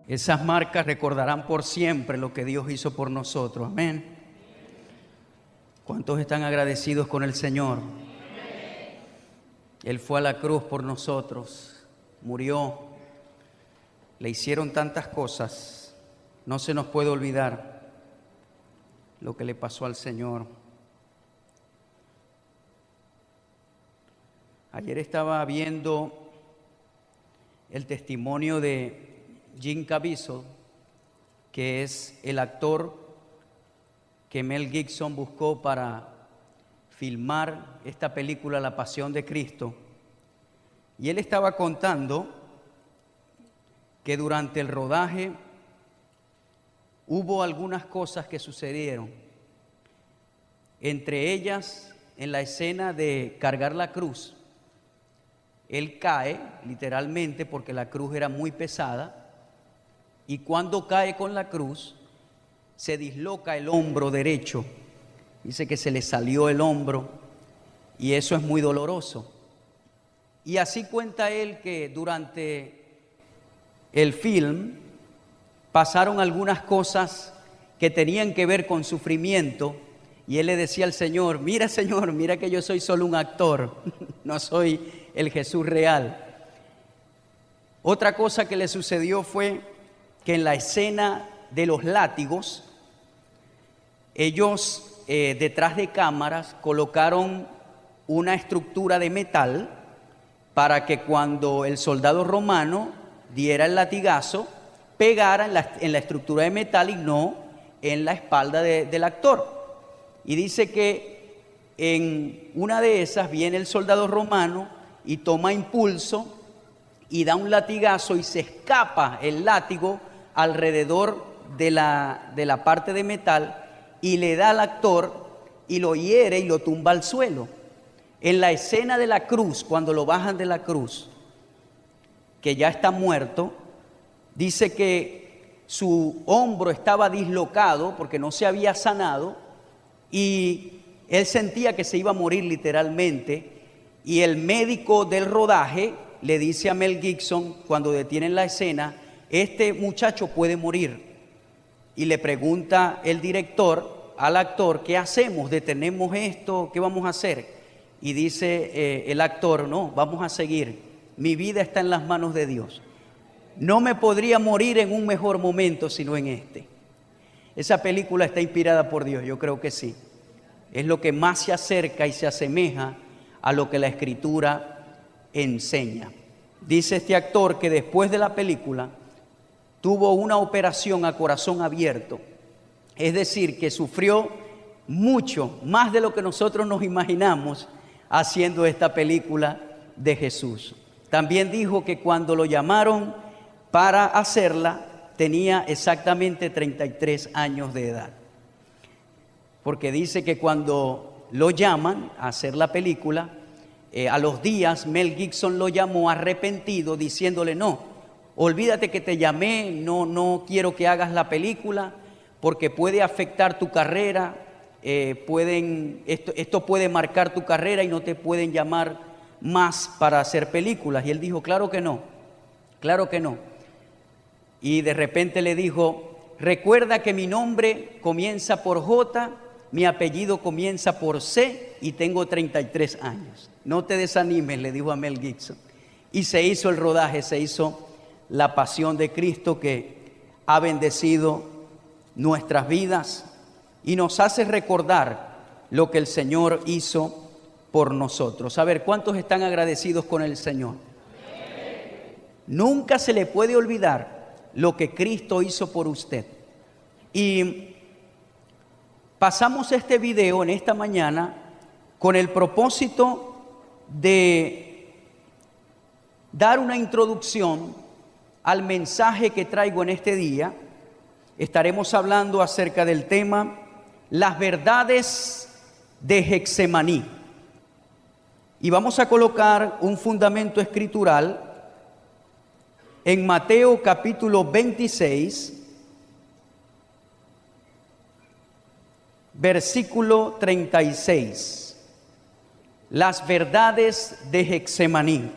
Esas marcas recordarán por siempre lo que Dios hizo por nosotros. Amén. ¿Cuántos están agradecidos con el Señor? Él fue a la cruz por nosotros, murió, le hicieron tantas cosas. No se nos puede olvidar lo que le pasó al Señor. Ayer estaba viendo el testimonio de Jim Caviezel, que es el actor que Mel Gibson buscó para filmar esta película La Pasión de Cristo. Y él estaba contando que durante el rodaje hubo algunas cosas que sucedieron. Entre ellas, en la escena de cargar la cruz, él cae literalmente porque la cruz era muy pesada, y cuando cae con la cruz se disloca el hombro derecho. Dice que se le salió el hombro y eso es muy doloroso. Y así cuenta él que durante el film pasaron algunas cosas que tenían que ver con sufrimiento, y él le decía al Señor, Señor, mira que yo soy solo un actor, no soy el Jesús real. Otra cosa que le sucedió fue que en la escena de los látigos, ellos detrás de cámaras colocaron una estructura de metal para que cuando el soldado romano diera el latigazo, pegara en la estructura de metal y no en la espalda del actor. Y dice que en una de esas viene el soldado romano y toma impulso y da un latigazo y se escapa el látigo alrededor de la parte de metal y le da al actor y lo hiere y lo tumba al suelo. En la escena de la cruz, cuando lo bajan de la cruz, que ya está muerto, dice que su hombro estaba dislocado porque no se había sanado y él sentía que se iba a morir literalmente, y el médico del rodaje le dice a Mel Gibson cuando detienen la escena, este muchacho puede morir. Y le pregunta el director al actor, ¿qué hacemos? ¿Detenemos esto? ¿Qué vamos a hacer? Y dice el actor, no, vamos a seguir. Mi vida está en las manos de Dios. No me podría morir en un mejor momento sino en este. Esa película está inspirada por Dios, yo creo que sí. Es lo que más se acerca y se asemeja a lo que la Escritura enseña. Dice este actor que después de la película tuvo una operación a corazón abierto, es decir, que sufrió mucho, más de lo que nosotros nos imaginamos haciendo esta película de Jesús. También dijo que cuando lo llamaron para hacerla, tenía exactamente 33 años de edad. Porque dice que cuando lo llaman a hacer la película, a los días Mel Gibson lo llamó arrepentido diciéndole, no, olvídate que te llamé, no quiero que hagas la película porque puede afectar tu carrera, esto puede marcar tu carrera y no te pueden llamar más para hacer películas. Y él dijo, claro que no, claro que no. Y de repente le dijo, recuerda que mi nombre comienza por J, mi apellido comienza por C y tengo 33 años. No te desanimes, le dijo a Mel Gibson. Y se hizo el rodaje, se hizo La Pasión de Cristo, que ha bendecido nuestras vidas y nos hace recordar lo que el Señor hizo por nosotros. A ver, ¿cuántos están agradecidos con el Señor? Nunca se le puede olvidar lo que Cristo hizo por usted. Y pasamos este video en esta mañana con el propósito de dar una introducción al mensaje que traigo en este día. Estaremos hablando acerca del tema las verdades de Getsemaní. Y vamos a colocar un fundamento escritural en Mateo capítulo 26, versículo 36. Las verdades de Getsemaní.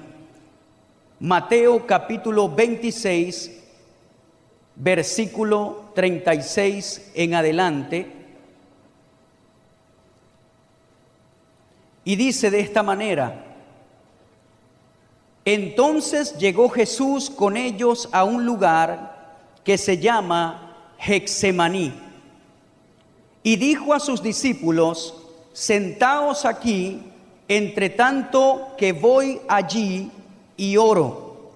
Mateo capítulo 26, versículo 36 en adelante. Y dice de esta manera: entonces llegó Jesús con ellos a un lugar que se llama Getsemaní, y dijo a sus discípulos: sentaos aquí, entre tanto que voy allí y oro.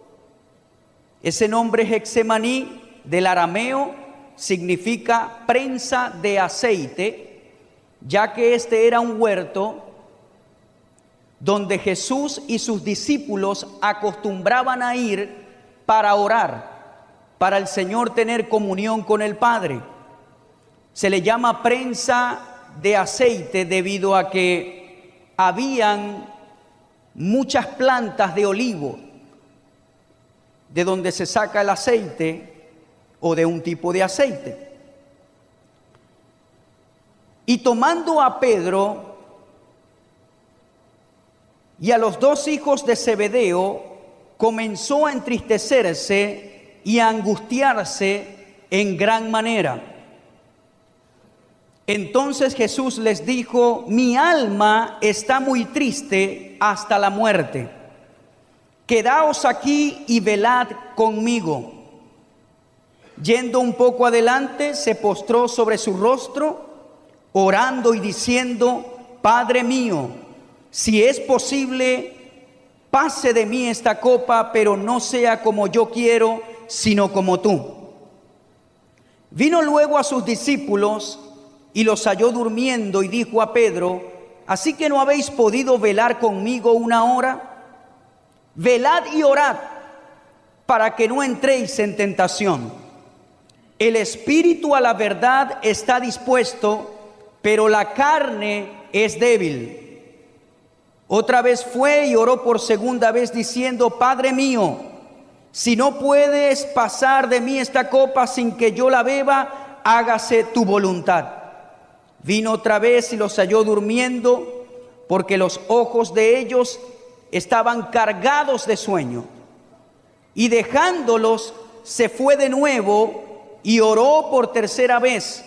Ese nombre Getsemaní del arameo significa prensa de aceite, ya que este era un huerto donde Jesús y sus discípulos acostumbraban a ir para orar, para el Señor tener comunión con el Padre. Se le llama prensa de aceite debido a que habían muchas plantas de olivo de donde se saca el aceite o de un tipo de aceite. Y tomando a Pedro y a los dos hijos de Zebedeo, comenzó a entristecerse y a angustiarse en gran manera. Entonces Jesús les dijo: mi alma está muy triste hasta la muerte. Quedaos aquí y velad conmigo. Yendo un poco adelante, se postró sobre su rostro, orando y diciendo: Padre mío, si es posible, pase de mí esta copa, pero no sea como yo quiero, sino como tú. Vino luego a sus discípulos y los halló durmiendo, y dijo a Pedro: ¿así que no habéis podido velar conmigo una hora? Velad y orad, para que no entréis en tentación. El espíritu a la verdad está dispuesto, pero la carne es débil. Otra vez fue y oró por segunda vez diciendo: Padre mío, si no puedes pasar de mí esta copa sin que yo la beba, hágase tu voluntad. Vino otra vez y los halló durmiendo, porque los ojos de ellos estaban cargados de sueño. Y dejándolos, se fue de nuevo y oró por tercera vez,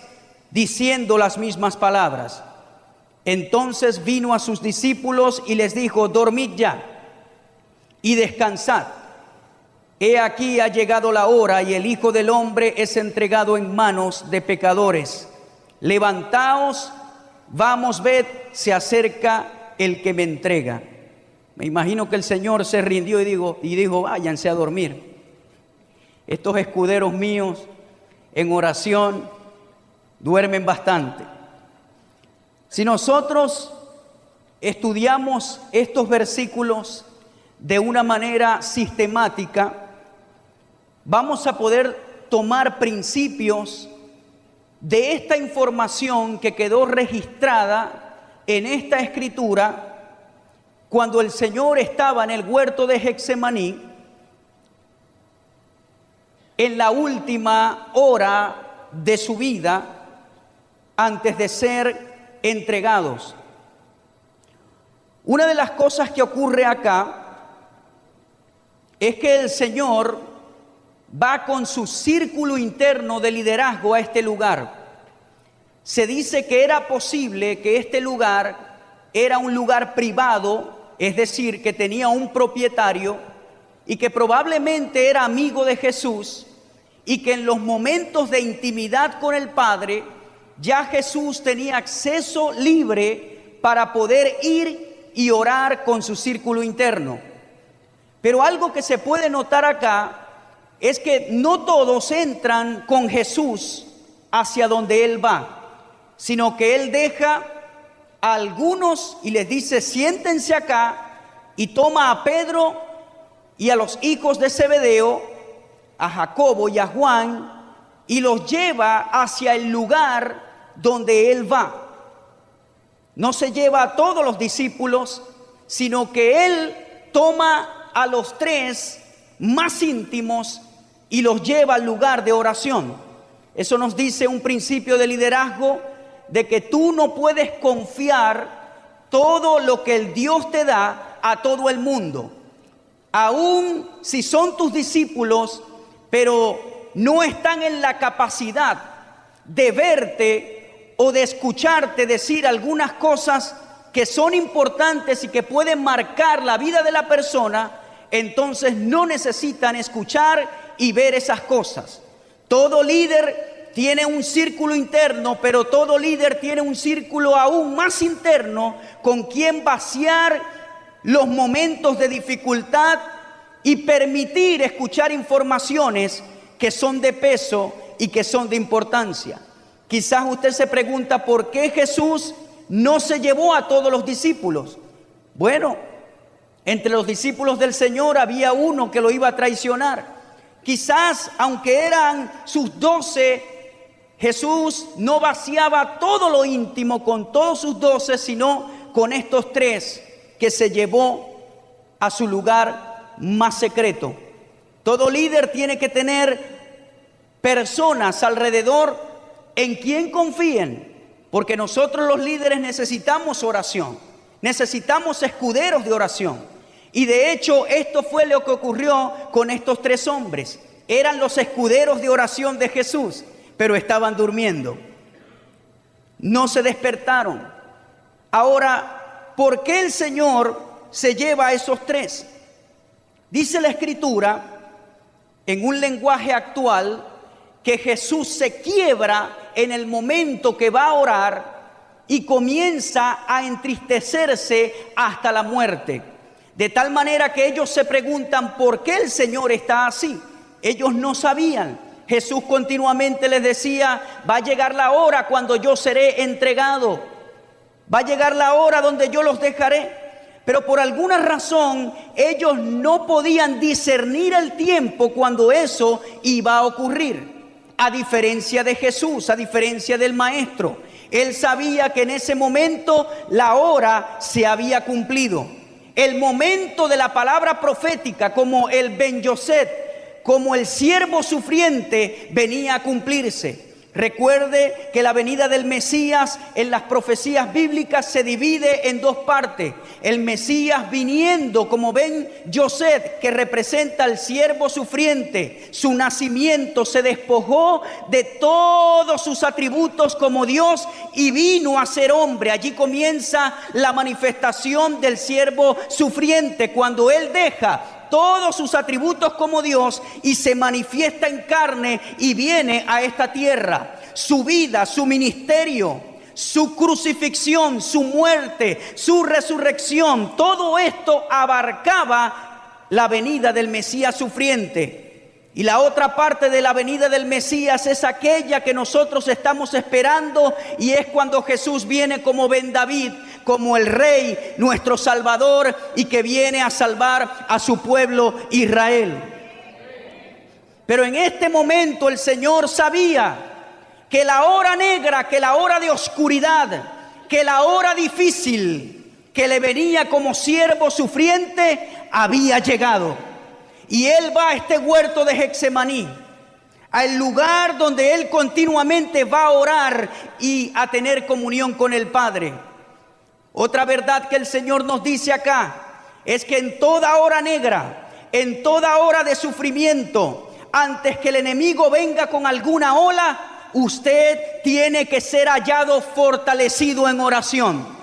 diciendo las mismas palabras. Entonces vino a sus discípulos y les dijo: dormid ya y descansad. He aquí ha llegado la hora y el Hijo del Hombre es entregado en manos de pecadores. Levantaos, vamos, ved, se acerca el que me entrega. Me imagino que el Señor se rindió y dijo: váyanse a dormir. Estos escuderos míos en oración duermen bastante. Si nosotros estudiamos estos versículos de una manera sistemática, vamos a poder tomar principios de esta información que quedó registrada en esta escritura cuando el Señor estaba en el huerto de Getsemaní, en la última hora de su vida antes de ser entregados. Una de las cosas que ocurre acá es que el Señor va con su círculo interno de liderazgo a este lugar. Se dice que era posible que este lugar era un lugar privado, es decir, que tenía un propietario y que probablemente era amigo de Jesús, y que en los momentos de intimidad con el Padre ya Jesús tenía acceso libre para poder ir y orar con su círculo interno. Pero algo que se puede notar acá es que no todos entran con Jesús hacia donde Él va, sino que Él deja a algunos y les dice: siéntense acá, y toma a Pedro y a los hijos de Zebedeo, a Jacobo y a Juan, y los lleva hacia el lugar donde Él va. No se lleva a todos los discípulos, sino que Él toma a los tres más íntimos y los lleva al lugar de oración. Eso nos dice un principio de liderazgo, de que tú no puedes confiar todo lo que el Dios te da a todo el mundo, aun si son tus discípulos, pero no están en la capacidad de verte o de escucharte decir algunas cosas que son importantes y que pueden marcar la vida de la persona, entonces no necesitan escuchar y ver esas cosas. Todo líder tiene un círculo interno, pero todo líder tiene un círculo aún más interno con quien vaciar los momentos de dificultad y permitir escuchar informaciones que son de peso y que son de importancia. Quizás usted se pregunta por qué Jesús no se llevó a todos los discípulos. Bueno, entre los discípulos del Señor había uno que lo iba a traicionar. Quizás, aunque eran sus 12, Jesús no vaciaba todo lo íntimo con todos sus 12, sino con estos 3 que se llevó a su lugar más secreto. Todo líder tiene que tener personas alrededor en quien confíen, porque nosotros los líderes necesitamos oración, necesitamos escuderos de oración. Y de hecho esto fue lo que ocurrió con estos 3 hombres. Eran los escuderos de oración de Jesús, pero estaban durmiendo. No se despertaron. Ahora, ¿por qué el Señor se lleva a esos 3? Dice la Escritura, en un lenguaje actual, que Jesús se quiebra en el momento que va a orar y comienza a entristecerse hasta la muerte. De tal manera que ellos se preguntan por qué el Señor está así. Ellos no sabían. Jesús continuamente les decía, va a llegar la hora cuando yo seré entregado. Va a llegar la hora donde yo los dejaré. Pero por alguna razón ellos no podían discernir el tiempo cuando eso iba a ocurrir. A diferencia de Jesús, a diferencia del Maestro, él sabía que en ese momento la hora se había cumplido. El momento de la palabra profética, como el Ben Yosef, como el siervo sufriente, venía a cumplirse. Recuerde que la venida del Mesías en las profecías bíblicas se divide en 2 partes. El Mesías viniendo como Ben Yosef, que representa al siervo sufriente. Su nacimiento, se despojó de todos sus atributos como Dios y vino a ser hombre. Allí comienza la manifestación del siervo sufriente, cuando él deja todos sus atributos como Dios y se manifiesta en carne y viene a esta tierra. Su vida, su ministerio, su crucifixión, su muerte, su resurrección, todo esto abarcaba la venida del Mesías sufriente. Y la otra parte de la venida del Mesías es aquella que nosotros estamos esperando, y es cuando Jesús viene como Ben David, como el Rey, nuestro Salvador, y que viene a salvar a su pueblo Israel. Pero en este momento el Señor sabía que la hora negra, que la hora de oscuridad, que la hora difícil que le venía como siervo sufriente había llegado. Y él va a este huerto de Getsemaní, al lugar donde él continuamente va a orar y a tener comunión con el Padre. Otra verdad que el Señor nos dice acá es que en toda hora negra, en toda hora de sufrimiento, antes que el enemigo venga con alguna ola, usted tiene que ser hallado fortalecido en oración.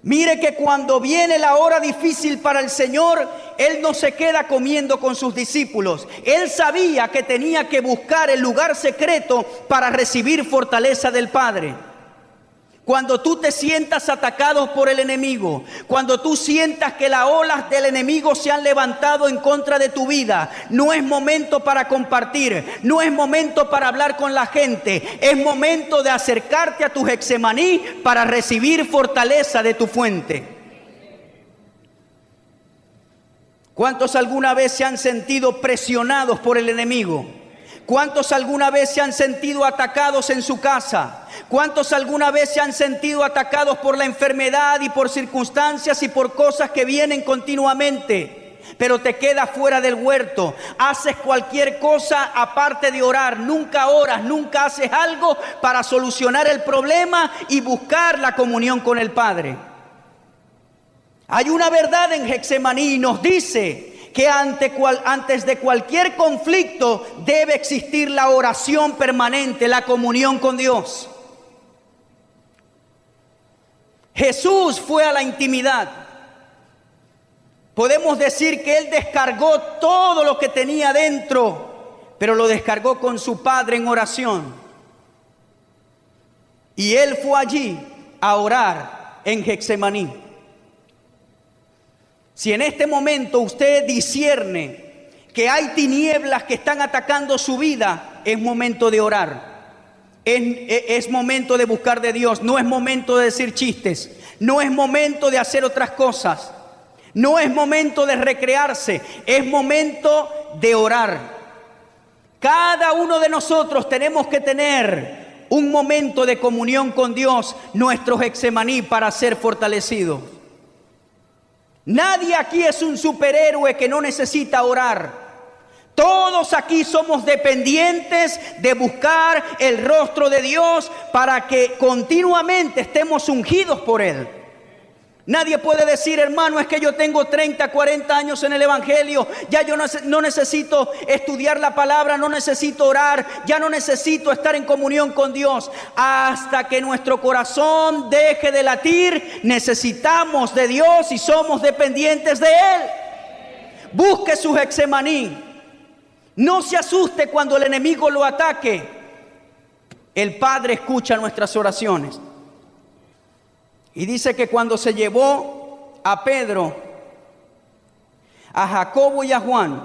Mire que cuando viene la hora difícil para el Señor, Él no se queda comiendo con sus discípulos. Él sabía que tenía que buscar el lugar secreto para recibir fortaleza del Padre. Cuando tú te sientas atacado por el enemigo, cuando tú sientas que las olas del enemigo se han levantado en contra de tu vida, no es momento para compartir, no es momento para hablar con la gente, es momento de acercarte a tu Getsemaní para recibir fortaleza de tu fuente. ¿Cuántos alguna vez se han sentido presionados por el enemigo? ¿Cuántos alguna vez se han sentido atacados en su casa? ¿Cuántos alguna vez se han sentido atacados por la enfermedad y por circunstancias y por cosas que vienen continuamente? Pero te quedas fuera del huerto, haces cualquier cosa aparte de orar, nunca oras, nunca haces algo para solucionar el problema y buscar la comunión con el Padre. Hay una verdad en Getsemaní y nos dice que antes de cualquier conflicto debe existir la oración permanente, la comunión con Dios. Jesús fue a la intimidad. Podemos decir que Él descargó todo lo que tenía dentro, pero lo descargó con su Padre en oración. Y Él fue allí a orar en Getsemaní. Si en este momento usted discierne que hay tinieblas que están atacando su vida, es momento de orar. Es momento de buscar de Dios. No es momento de decir chistes. No es momento de hacer otras cosas. No es momento de recrearse. Es momento de orar. Cada uno de nosotros tenemos que tener un momento de comunión con Dios, nuestro Getsemaní, para ser fortalecidos. Nadie aquí es un superhéroe que no necesita orar. Todos aquí somos dependientes de buscar el rostro de Dios para que continuamente estemos ungidos por Él. Nadie puede decir, hermano, es que yo tengo 30, 40 años en el Evangelio, ya yo no necesito estudiar la palabra, no necesito orar, ya no necesito estar en comunión con Dios. Hasta que nuestro corazón deje de latir, necesitamos de Dios y somos dependientes de Él. Busque su Getsemaní. No se asuste cuando el enemigo lo ataque. El Padre escucha nuestras oraciones. Y dice que cuando se llevó a Pedro, a Jacobo y a Juan,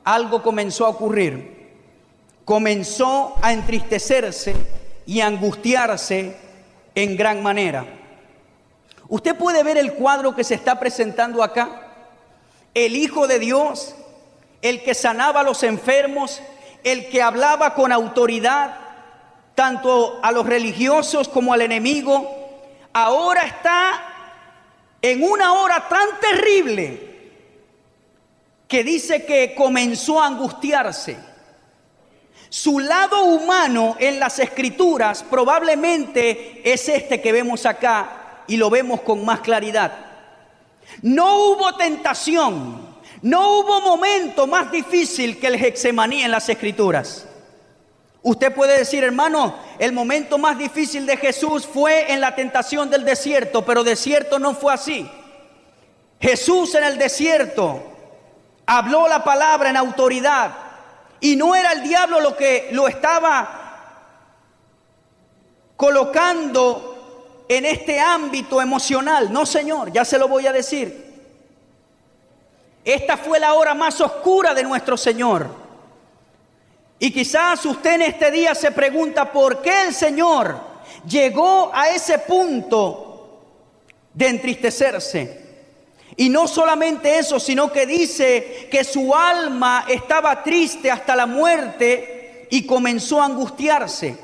algo comenzó a ocurrir. Comenzó a entristecerse y a angustiarse en gran manera. Usted puede ver el cuadro que se está presentando acá. El Hijo de Dios, el que sanaba a los enfermos, el que hablaba con autoridad, tanto a los religiosos como al enemigo, ahora está en una hora tan terrible que dice que comenzó a angustiarse. Su lado humano en las Escrituras probablemente es este que vemos acá y lo vemos con más claridad. No hubo tentación. No hubo momento más difícil que el Getsemaní en las Escrituras. Usted puede decir, hermano, el momento más difícil de Jesús fue en la tentación del desierto, pero desierto no fue así. Jesús en el desierto habló la palabra en autoridad y no era el diablo lo que lo estaba colocando en este ámbito emocional. No, Señor, ya se lo voy a decir. Esta fue la hora más oscura de nuestro Señor. Y quizás usted en este día se pregunta por qué el Señor llegó a ese punto de entristecerse. Y no solamente eso, sino que dice que su alma estaba triste hasta la muerte y comenzó a angustiarse.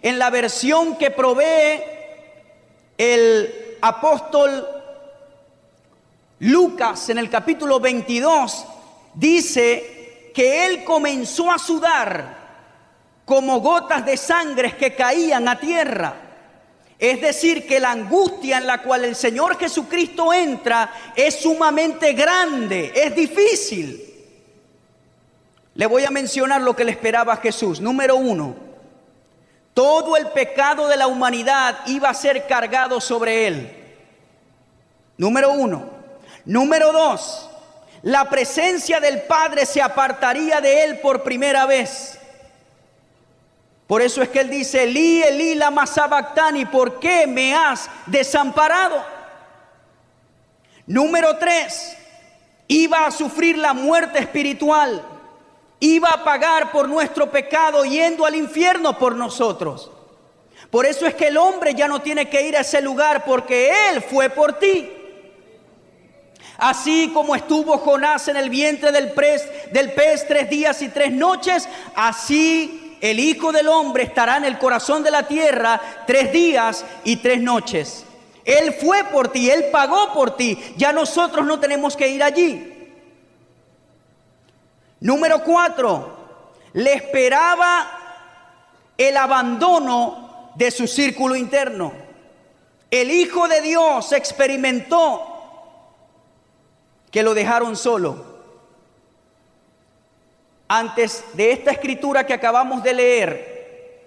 En la versión que provee el apóstol Lucas, en el capítulo 22, dice que él comenzó a sudar como gotas de sangre que caían a tierra. Es decir, que la angustia en la cual el Señor Jesucristo entra es sumamente grande, es difícil. Le voy a mencionar lo que le esperaba a Jesús. Número 1, todo el pecado de la humanidad iba a ser cargado sobre él. Número 1. Número 2, la presencia del Padre se apartaría de él por primera vez. Por eso es que él dice, Elí, Elí, lama sabactani, ¿por qué me has desamparado? Número 3, iba a sufrir la muerte espiritual, iba a pagar por nuestro pecado yendo al infierno por nosotros. Por eso es que el hombre ya no tiene que ir a ese lugar porque Él fue por ti. Así como estuvo Jonás en el vientre del pez 3 días y 3 noches, así el Hijo del Hombre estará en el corazón de la tierra 3 días y 3 noches. Él fue por ti, Él pagó por ti. Ya nosotros no tenemos que ir allí. Número 4, le esperaba el abandono de su círculo interno. El Hijo de Dios experimentó que lo dejaron solo. Antes de esta escritura que acabamos de leer,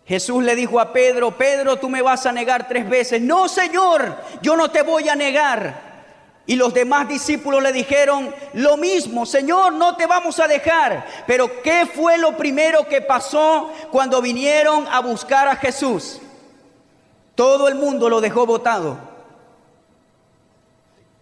Jesús le dijo a Pedro: Pedro, tú me vas a negar 3 veces. No, Señor, yo no te voy a negar. Y los demás discípulos le dijeron lo mismo: Señor, no te vamos a dejar. Pero ¿qué fue lo primero que pasó cuando vinieron a buscar a Jesús? Todo el mundo lo dejó botado.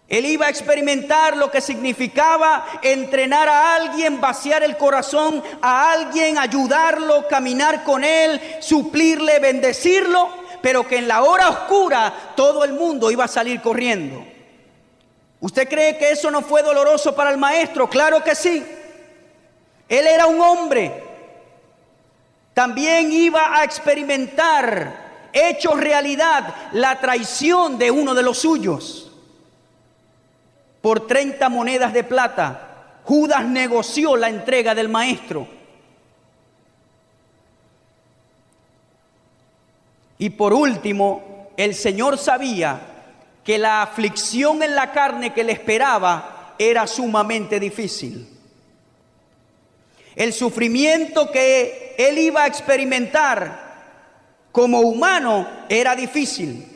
Él iba a experimentar lo que significaba entrenar a alguien, vaciar el corazón a alguien, ayudarlo, caminar con él, suplirle, bendecirlo, pero que en la hora oscura todo el mundo iba a salir corriendo. ¿Usted cree que eso no fue doloroso para el maestro? Claro que sí. Él era un hombre. También iba a experimentar, hecho realidad, la traición de uno de los suyos. Por 30 monedas de plata, Judas negoció la entrega del maestro. Y por último, el Señor sabía que la aflicción en la carne que le esperaba era sumamente difícil. El sufrimiento que él iba a experimentar como humano era difícil.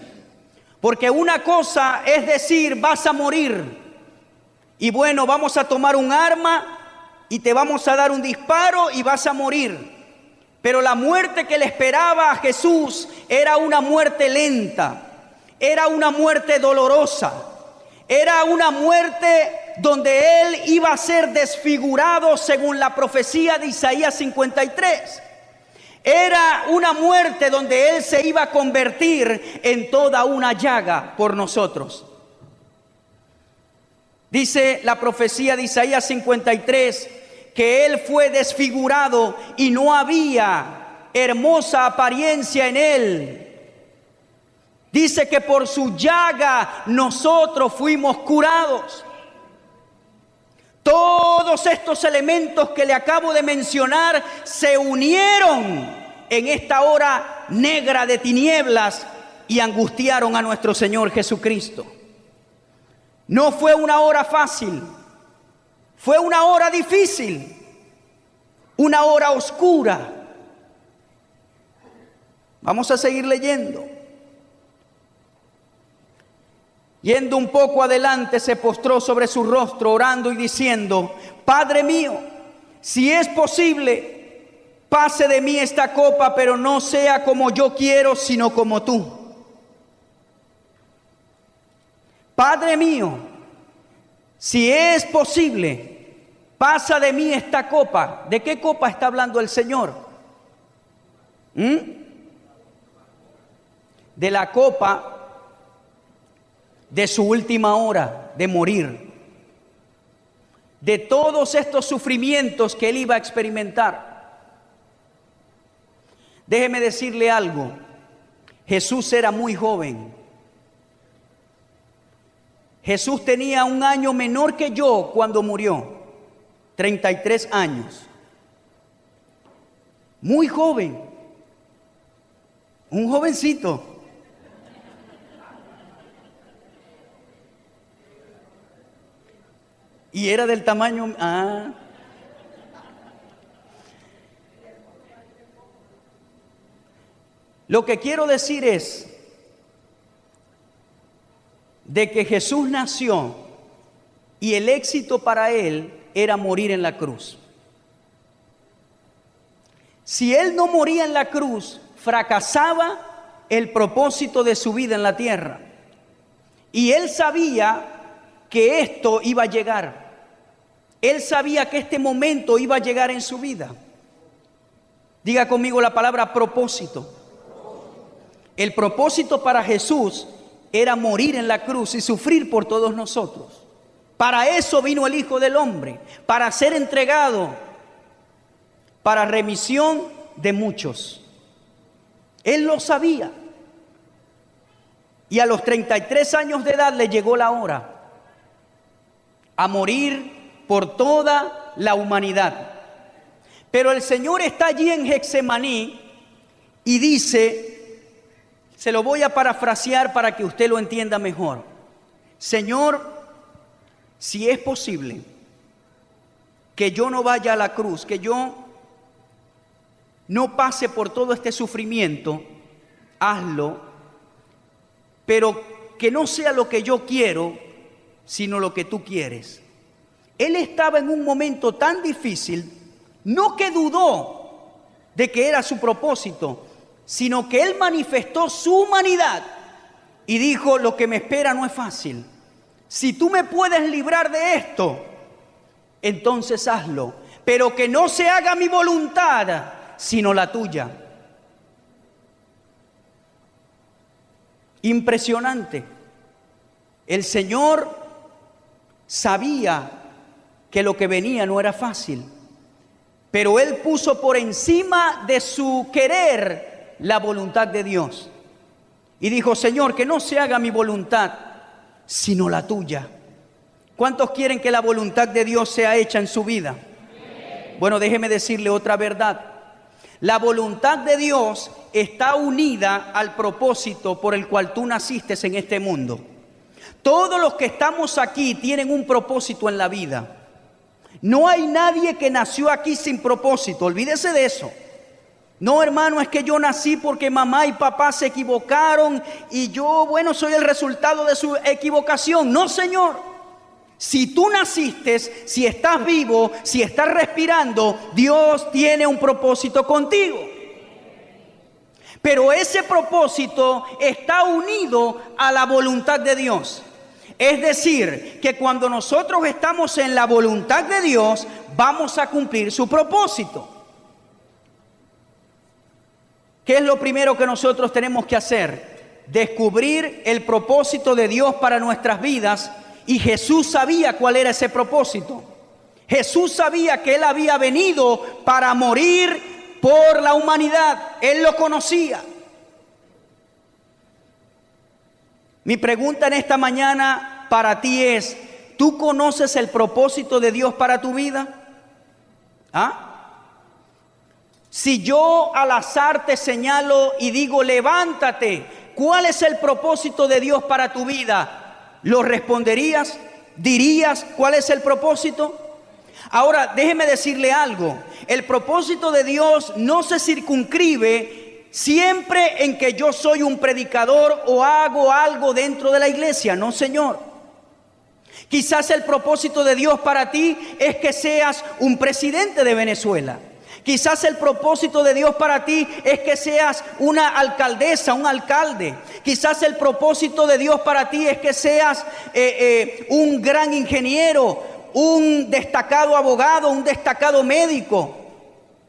Porque una cosa es decir: vas a morir. Y bueno, vamos a tomar un arma y te vamos a dar un disparo y vas a morir. Pero la muerte que le esperaba a Jesús era una muerte lenta, era una muerte dolorosa, era una muerte donde él iba a ser desfigurado según la profecía de Isaías 53. Era una muerte donde él se iba a convertir en toda una llaga por nosotros. Dice la profecía de Isaías 53 que él fue desfigurado y no había hermosa apariencia en él. Dice que por su llaga nosotros fuimos curados. Todos estos elementos que le acabo de mencionar se unieron en esta hora negra de tinieblas y angustiaron a nuestro Señor Jesucristo. No fue una hora fácil, fue una hora difícil, una hora oscura. Vamos a seguir leyendo. Yendo un poco adelante, se postró sobre su rostro, orando y diciendo: Padre mío, si es posible, pase de mí esta copa, pero no sea como yo quiero, sino como tú. Padre mío, si es posible, pasa de mí esta copa. ¿De qué copa está hablando el Señor? De la copa de su última hora de morir. De todos estos sufrimientos que él iba a experimentar. Déjeme decirle algo. Jesús era muy joven. Jesús tenía 1 año menor que yo cuando murió, 33 años. Muy joven, un jovencito. Y era del tamaño... Lo que quiero decir es de que Jesús nació y el éxito para él era morir en la cruz. Si él no moría en la cruz, fracasaba el propósito de su vida en la tierra. Y él sabía que esto iba a llegar. Él sabía que este momento iba a llegar en su vida. Diga conmigo la palabra propósito. El propósito para Jesús era morir en la cruz y sufrir por todos nosotros. Para eso vino el Hijo del Hombre, para ser entregado, para remisión de muchos. Él lo sabía. Y a los 33 años de edad le llegó la hora a morir por toda la humanidad. Pero el Señor está allí en Getsemaní y dice... Se lo voy a parafrasear para que usted lo entienda mejor. Señor, si es posible, que yo no vaya a la cruz, que yo no pase por todo este sufrimiento, hazlo, pero que no sea lo que yo quiero, sino lo que tú quieres. Él estaba en un momento tan difícil, no que dudó de que era su propósito, sino que él manifestó su humanidad y dijo: lo que me espera no es fácil. Si tú me puedes librar de esto, entonces hazlo, pero que no se haga mi voluntad, sino la tuya. Impresionante. El Señor sabía que lo que venía no era fácil, pero Él puso por encima de su querer la voluntad de Dios. Y dijo: Señor, que no se haga mi voluntad, sino la tuya. ¿Cuántos quieren que la voluntad de Dios sea hecha en su vida? Bueno, déjeme decirle otra verdad. La voluntad de Dios está unida al propósito por el cual tú naciste en este mundo. Todos los que estamos aquí tienen un propósito en la vida. No hay nadie que nació aquí sin propósito, olvídese de eso. No, hermano, es que yo nací porque mamá y papá se equivocaron y yo, bueno, soy el resultado de su equivocación. No, Señor. Si tú naciste, si estás vivo, si estás respirando, Dios tiene un propósito contigo. Pero ese propósito está unido a la voluntad de Dios. Es decir, que cuando nosotros estamos en la voluntad de Dios, vamos a cumplir su propósito. ¿Qué es lo primero que nosotros tenemos que hacer? Descubrir el propósito de Dios para nuestras vidas. Y Jesús sabía cuál era ese propósito. Jesús sabía que Él había venido para morir por la humanidad. Él lo conocía. Mi pregunta en esta mañana para ti es: ¿tú conoces el propósito de Dios para tu vida? ¿Ah? Si yo al azar te señalo y digo: levántate, ¿cuál es el propósito de Dios para tu vida? ¿Lo responderías? ¿Dirías cuál es el propósito? Ahora, déjeme decirle algo. El propósito de Dios no se circunscribe siempre en que yo soy un predicador o hago algo dentro de la iglesia. No, Señor. Quizás el propósito de Dios para ti es que seas un presidente de Venezuela. Quizás el propósito de Dios para ti es que seas una alcaldesa, un alcalde. Quizás el propósito de Dios para ti es que seas un gran ingeniero, un destacado abogado, un destacado médico,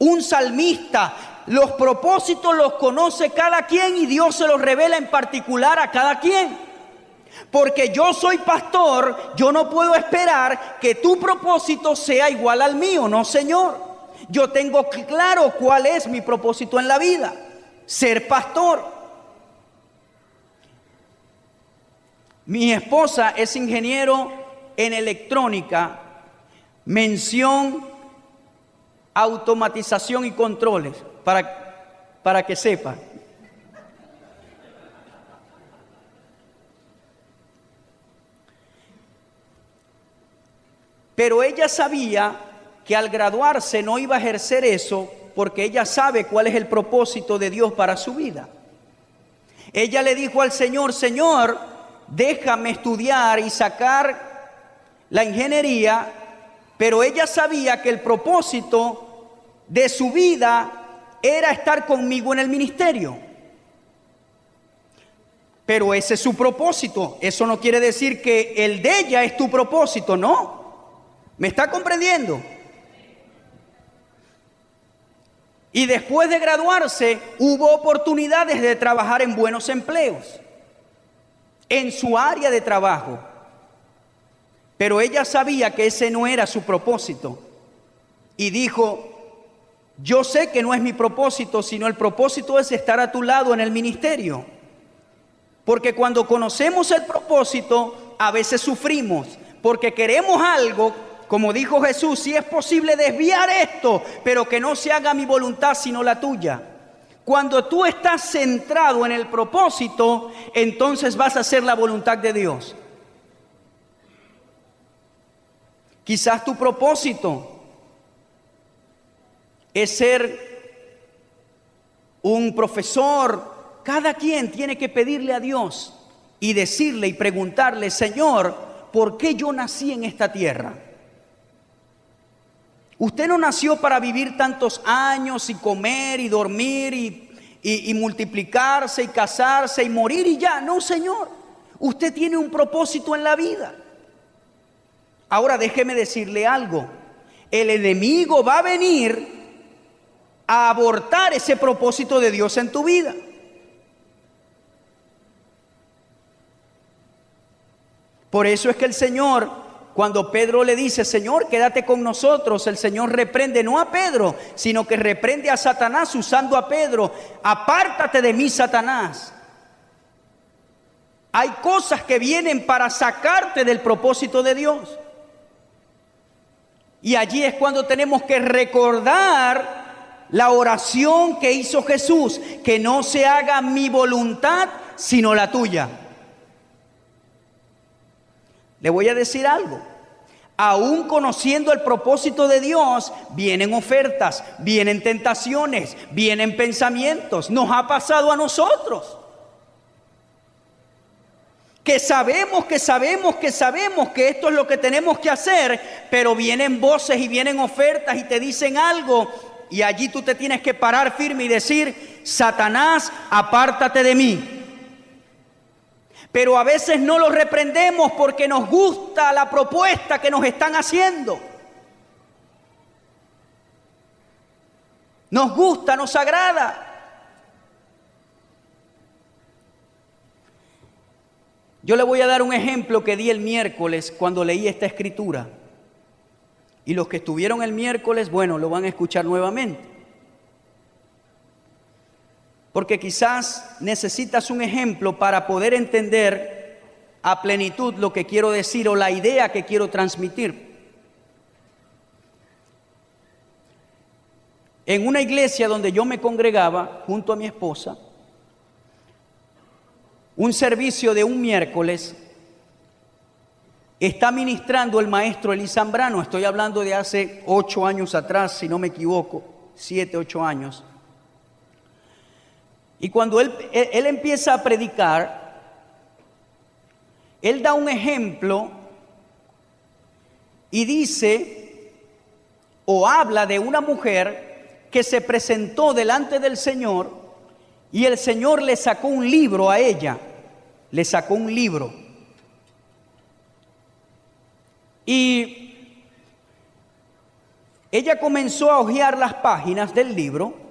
un salmista. Los propósitos los conoce cada quien y Dios se los revela en particular a cada quien. Porque yo soy pastor, yo no puedo esperar que tu propósito sea igual al mío, no, Señor. Yo tengo claro cuál es mi propósito en la vida: ser pastor. Mi esposa es ingeniero en electrónica, mención automatización y controles, para que sepa. Pero ella sabía que al graduarse no iba a ejercer eso, porque ella sabe cuál es el propósito de Dios para su vida. Ella le dijo al Señor: Señor, déjame estudiar y sacar la ingeniería, pero ella sabía que el propósito de su vida era estar conmigo en el ministerio. Pero ese es su propósito. Eso no quiere decir que el de ella es tu propósito, no. ¿Me está comprendiendo? Y después de graduarse, hubo oportunidades de trabajar en buenos empleos, en su área de trabajo. Pero ella sabía que ese no era su propósito. Y dijo: yo sé que no es mi propósito, sino el propósito es estar a tu lado en el ministerio. Porque cuando conocemos el propósito, a veces sufrimos, porque queremos algo. Como dijo Jesús: si es posible desviar esto, pero que no se haga mi voluntad sino la tuya. Cuando tú estás centrado en el propósito, entonces vas a hacer la voluntad de Dios. Quizás tu propósito es ser un profesor. Cada quien tiene que pedirle a Dios y decirle y preguntarle: Señor, ¿por qué yo nací en esta tierra? Usted no nació para vivir tantos años y comer y dormir y multiplicarse y casarse y morir y ya. No, Señor. Usted tiene un propósito en la vida. Ahora déjeme decirle algo. El enemigo va a venir a abortar ese propósito de Dios en tu vida. Por eso es que el Señor, cuando Pedro le dice: Señor, quédate con nosotros, el Señor reprende no a Pedro, sino que reprende a Satanás usando a Pedro. Apártate de mí, Satanás. Hay cosas que vienen para sacarte del propósito de Dios. Y allí es cuando tenemos que recordar la oración que hizo Jesús: que no se haga mi voluntad, sino la tuya. Le voy a decir algo. Aún conociendo el propósito de Dios, vienen ofertas, vienen tentaciones, vienen pensamientos. Nos ha pasado a nosotros. Que sabemos que esto es lo que tenemos que hacer, pero vienen voces y vienen ofertas y te dicen algo, y allí tú te tienes que parar firme y decir: Satanás, apártate de mí. Pero a veces no lo reprendemos porque nos gusta la propuesta que nos están haciendo. Nos gusta, nos agrada. Yo le voy a dar un ejemplo que di el miércoles cuando leí esta escritura. Y los que estuvieron el miércoles, bueno, lo van a escuchar nuevamente. Porque quizás necesitas un ejemplo para poder entender a plenitud lo que quiero decir o la idea que quiero transmitir. En una iglesia donde yo me congregaba junto a mi esposa, un servicio de un miércoles, está ministrando el maestro Elí Zambrano. Estoy hablando de hace 8 años atrás, si no me equivoco, 7, 8 años. Y cuando él empieza a predicar, él da un ejemplo y dice o habla de una mujer que se presentó delante del Señor y el Señor le sacó un libro a ella. Le sacó un libro. Y ella comenzó a hojear las páginas del libro.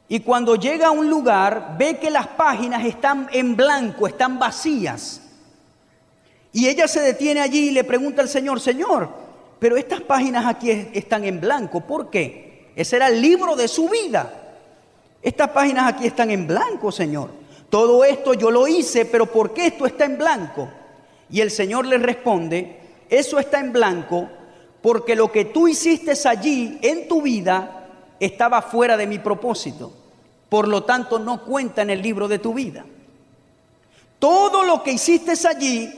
Y cuando llega a un lugar, ve que las páginas están en blanco, están vacías. Y ella se detiene allí y le pregunta al Señor: Señor, pero estas páginas aquí están en blanco, ¿por qué? Ese era el libro de su vida. Estas páginas aquí están en blanco, Señor. Todo esto yo lo hice, pero ¿por qué esto está en blanco? Y el Señor le responde: eso está en blanco porque lo que tú hiciste allí en tu vida estaba fuera de mi propósito. Por lo tanto, no cuenta en el libro de tu vida. Todo lo que hiciste allí,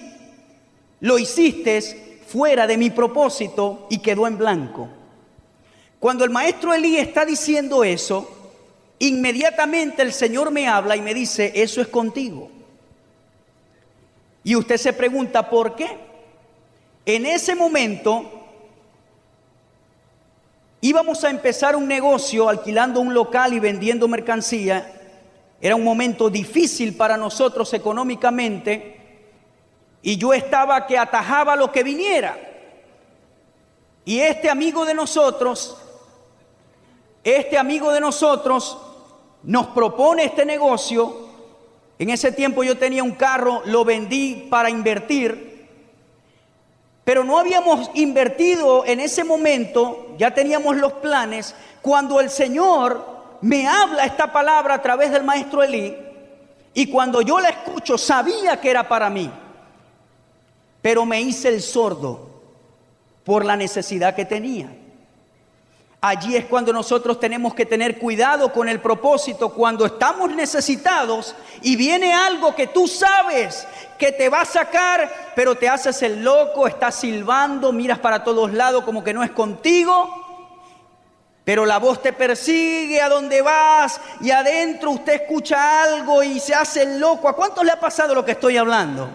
lo hiciste fuera de mi propósito y quedó en blanco. Cuando el maestro Elí está diciendo eso, inmediatamente el Señor me habla y me dice: eso es contigo. Y usted se pregunta, ¿por qué? En ese momento íbamos a empezar un negocio alquilando un local y vendiendo mercancía. Era un momento difícil para nosotros económicamente y yo estaba que atajaba lo que viniera. Y este amigo de nosotros nos propone este negocio. En ese tiempo yo tenía un carro, lo vendí para invertir. Pero no habíamos invertido en ese momento, ya teníamos los planes, cuando el Señor me habla esta palabra a través del maestro Elí, y cuando yo la escucho sabía que era para mí, pero me hice el sordo por la necesidad que tenía. Allí es cuando nosotros tenemos que tener cuidado con el propósito, cuando estamos necesitados y viene algo que tú sabes que te va a sacar, pero te haces el loco, estás silbando, miras para todos lados como que no es contigo, pero la voz te persigue a donde vas y adentro usted escucha algo y se hace el loco. ¿A cuántos le ha pasado lo que estoy hablando?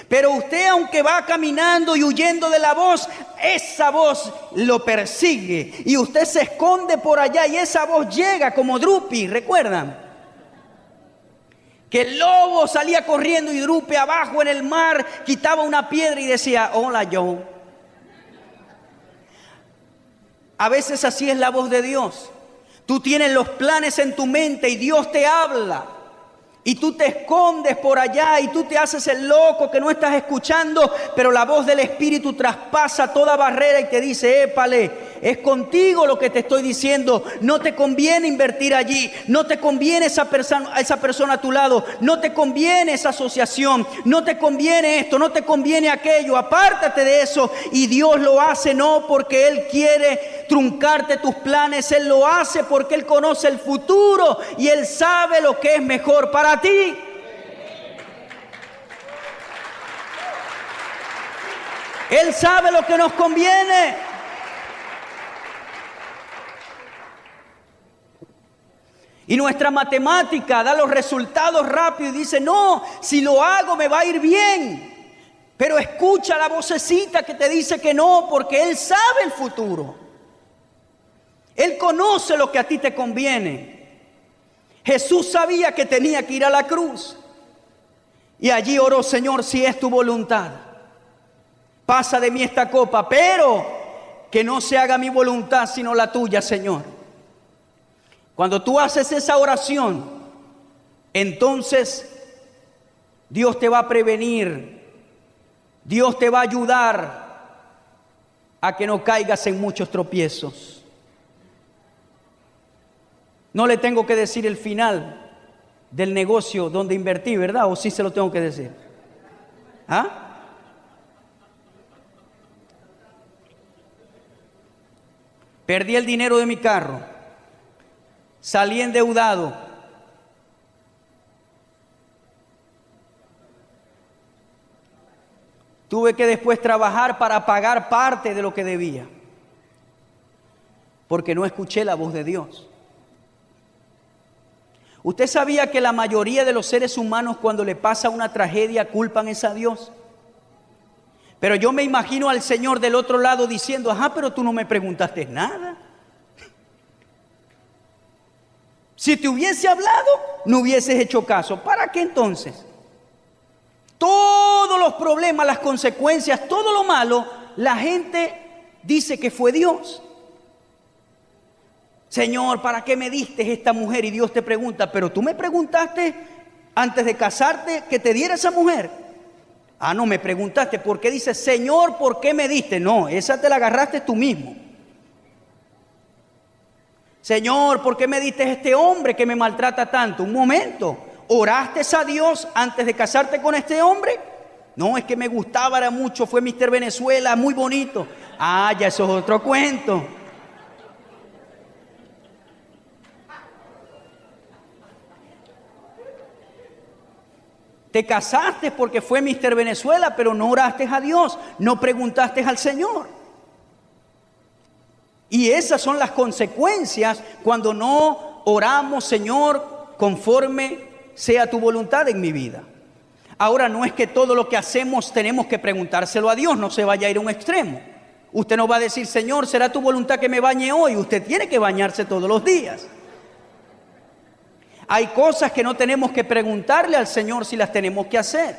Pero usted, aunque va caminando y huyendo de la voz, esa voz lo persigue y usted se esconde por allá y esa voz llega como Drupi, ¿recuerdan? Que el lobo salía corriendo y Drupi abajo en el mar quitaba una piedra y decía, hola Joe. A veces así es la voz de Dios. Tú tienes los planes en tu mente y Dios te habla. Y tú te escondes por allá y tú te haces el loco que no estás escuchando, pero la voz del Espíritu traspasa toda barrera y te dice, épale, es contigo lo que te estoy diciendo, no te conviene invertir allí, no te conviene esa persona a tu lado, no te conviene esa asociación, no te conviene esto, no te conviene aquello, apártate de eso. Y Dios lo hace no porque Él quiere truncarte tus planes, Él lo hace porque Él conoce el futuro y Él sabe lo que es mejor para ti. Él sabe lo que nos conviene. Y nuestra matemática da los resultados rápido y dice, no, si lo hago me va a ir bien. Pero escucha la vocecita que te dice que no, porque Él sabe el futuro. Él conoce lo que a ti te conviene. Jesús sabía que tenía que ir a la cruz. Y allí oró, Señor, si es tu voluntad, pasa de mí esta copa, pero que no se haga mi voluntad sino la tuya, Señor. Cuando tú haces esa oración, entonces Dios te va a prevenir, Dios te va a ayudar a que no caigas en muchos tropiezos. No le tengo que decir el final del negocio donde invertí, ¿verdad? ¿O sí se lo tengo que decir? ¿Ah? Perdí el dinero de mi carro. Salí endeudado. Tuve que después trabajar para pagar parte de lo que debía. Porque no escuché la voz de Dios. ¿Usted sabía que la mayoría de los seres humanos cuando le pasa una tragedia culpan es a Dios? Pero yo me imagino al Señor del otro lado diciendo, ajá, pero tú no me preguntaste nada. Si te hubiese hablado, no hubieses hecho caso. ¿Para qué entonces? Todos los problemas, las consecuencias, todo lo malo, la gente dice que fue Dios. Señor, ¿para qué me diste esta mujer? Y Dios te pregunta, pero tú me preguntaste antes de casarte que te diera esa mujer. Ah, no, me preguntaste, ¿por qué dices, Señor, ¿por qué me diste? No, esa te la agarraste tú mismo. Señor, ¿por qué me diste este hombre que me maltrata tanto? Un momento, ¿oraste a Dios antes de casarte con este hombre? No, es que me gustaba, era mucho, fue Mr. Venezuela, muy bonito. Ah, ya eso es otro cuento. Te casaste porque fue Mr. Venezuela, pero no oraste a Dios, no preguntaste al Señor. Y esas son las consecuencias cuando no oramos, Señor, conforme sea tu voluntad en mi vida. Ahora, no es que todo lo que hacemos tenemos que preguntárselo a Dios, no se vaya a ir a un extremo. Usted no va a decir, Señor, ¿será tu voluntad que me bañe hoy? Usted tiene que bañarse todos los días. Hay cosas que no tenemos que preguntarle al Señor si las tenemos que hacer.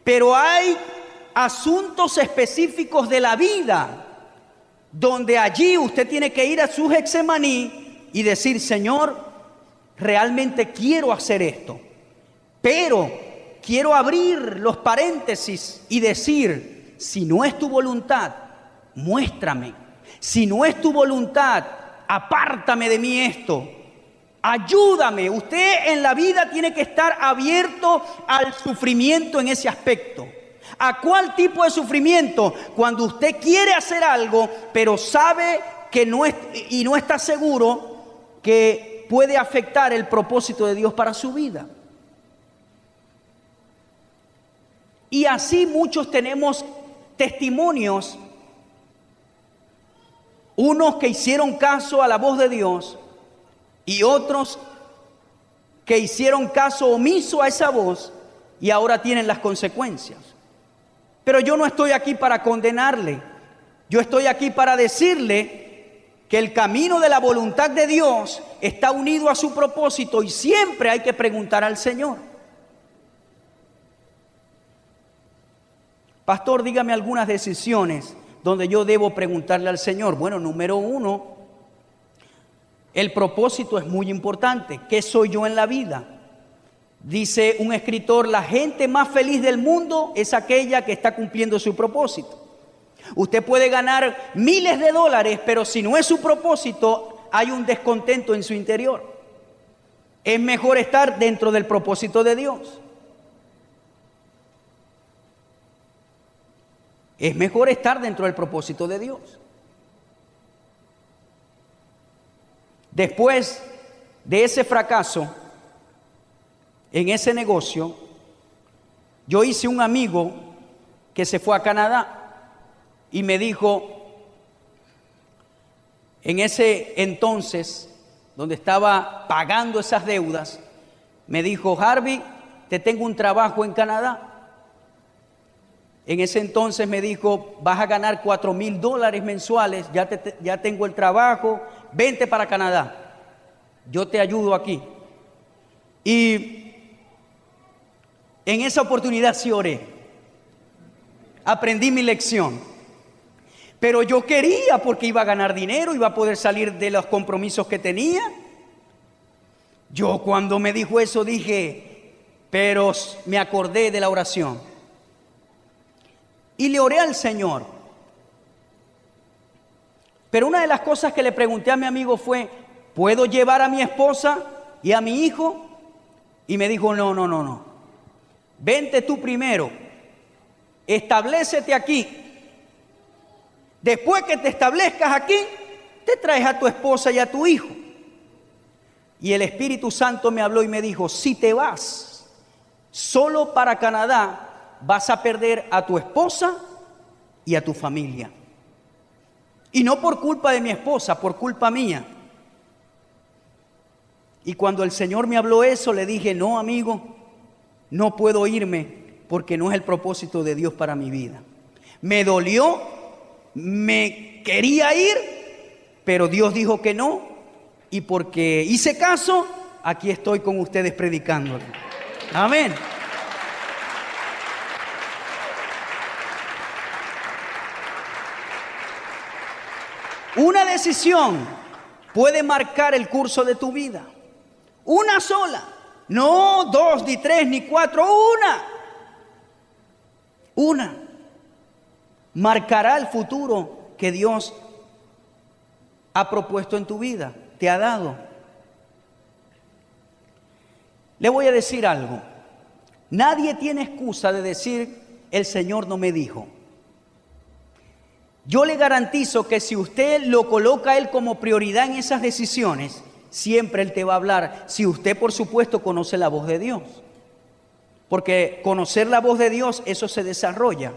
Pero hay asuntos específicos de la vida donde allí usted tiene que ir a su Getsemaní y decir, Señor, realmente quiero hacer esto, pero quiero abrir los paréntesis y decir, si no es tu voluntad, muéstrame. Si no es tu voluntad, apártame de mí esto. Ayúdame. Usted en la vida tiene que estar abierto al sufrimiento en ese aspecto. ¿A cuál tipo de sufrimiento? Cuando usted quiere hacer algo, pero sabe que no está seguro que puede afectar el propósito de Dios para su vida. Y así muchos tenemos testimonios, unos que hicieron caso a la voz de Dios y otros que hicieron caso omiso a esa voz y ahora tienen las consecuencias. Pero yo no estoy aquí para condenarle, yo estoy aquí para decirle que el camino de la voluntad de Dios está unido a su propósito y siempre hay que preguntar al Señor. Pastor, dígame algunas decisiones donde yo debo preguntarle al Señor. Bueno, número uno, el propósito es muy importante. ¿Qué soy yo en la vida? Dice un escritor, la gente más feliz del mundo es aquella que está cumpliendo su propósito. Usted puede ganar miles de dólares, pero si no es su propósito, hay un descontento en su interior. Es mejor estar dentro del propósito de Dios. Es mejor estar dentro del propósito de Dios. Después de ese fracaso en ese negocio, yo hice un amigo que se fue a Canadá y me dijo, en ese entonces, donde estaba pagando esas deudas, me dijo, Harvey, te tengo un trabajo en Canadá. En ese entonces me dijo, vas a ganar $4,000 mensuales, ya tengo el trabajo, vente para Canadá, yo te ayudo aquí. Y en esa oportunidad sí oré, aprendí mi lección, pero yo quería porque iba a ganar dinero, iba a poder salir de los compromisos que tenía. Yo cuando me dijo eso dije, pero me acordé de la oración. Y le oré al Señor. Pero una de las cosas que le pregunté a mi amigo fue, ¿puedo llevar a mi esposa y a mi hijo? Y me dijo, no. Vente tú primero. Establécete aquí. Después que te establezcas aquí, te traes a tu esposa y a tu hijo. Y el Espíritu Santo me habló y me dijo, si te vas solo para Canadá, vas a perder a tu esposa y a tu familia. Y no por culpa de mi esposa, por culpa mía. Y cuando el Señor me habló eso, le dije, no, amigo, no puedo irme porque no es el propósito de Dios para mi vida. Me dolió, me quería ir, pero Dios dijo que no. Y porque hice caso, aquí estoy con ustedes predicándole. Amén. Una decisión puede marcar el curso de tu vida. Una sola. No 2, ni 3, ni 4. Una. Marcará el futuro que Dios ha propuesto en tu vida, te ha dado. Le voy a decir algo. Nadie tiene excusa de decir, el Señor no me dijo. Yo le garantizo que si usted lo coloca a Él como prioridad en esas decisiones, siempre Él te va a hablar. Si usted, por supuesto, conoce la voz de Dios. Porque conocer la voz de Dios, eso se desarrolla.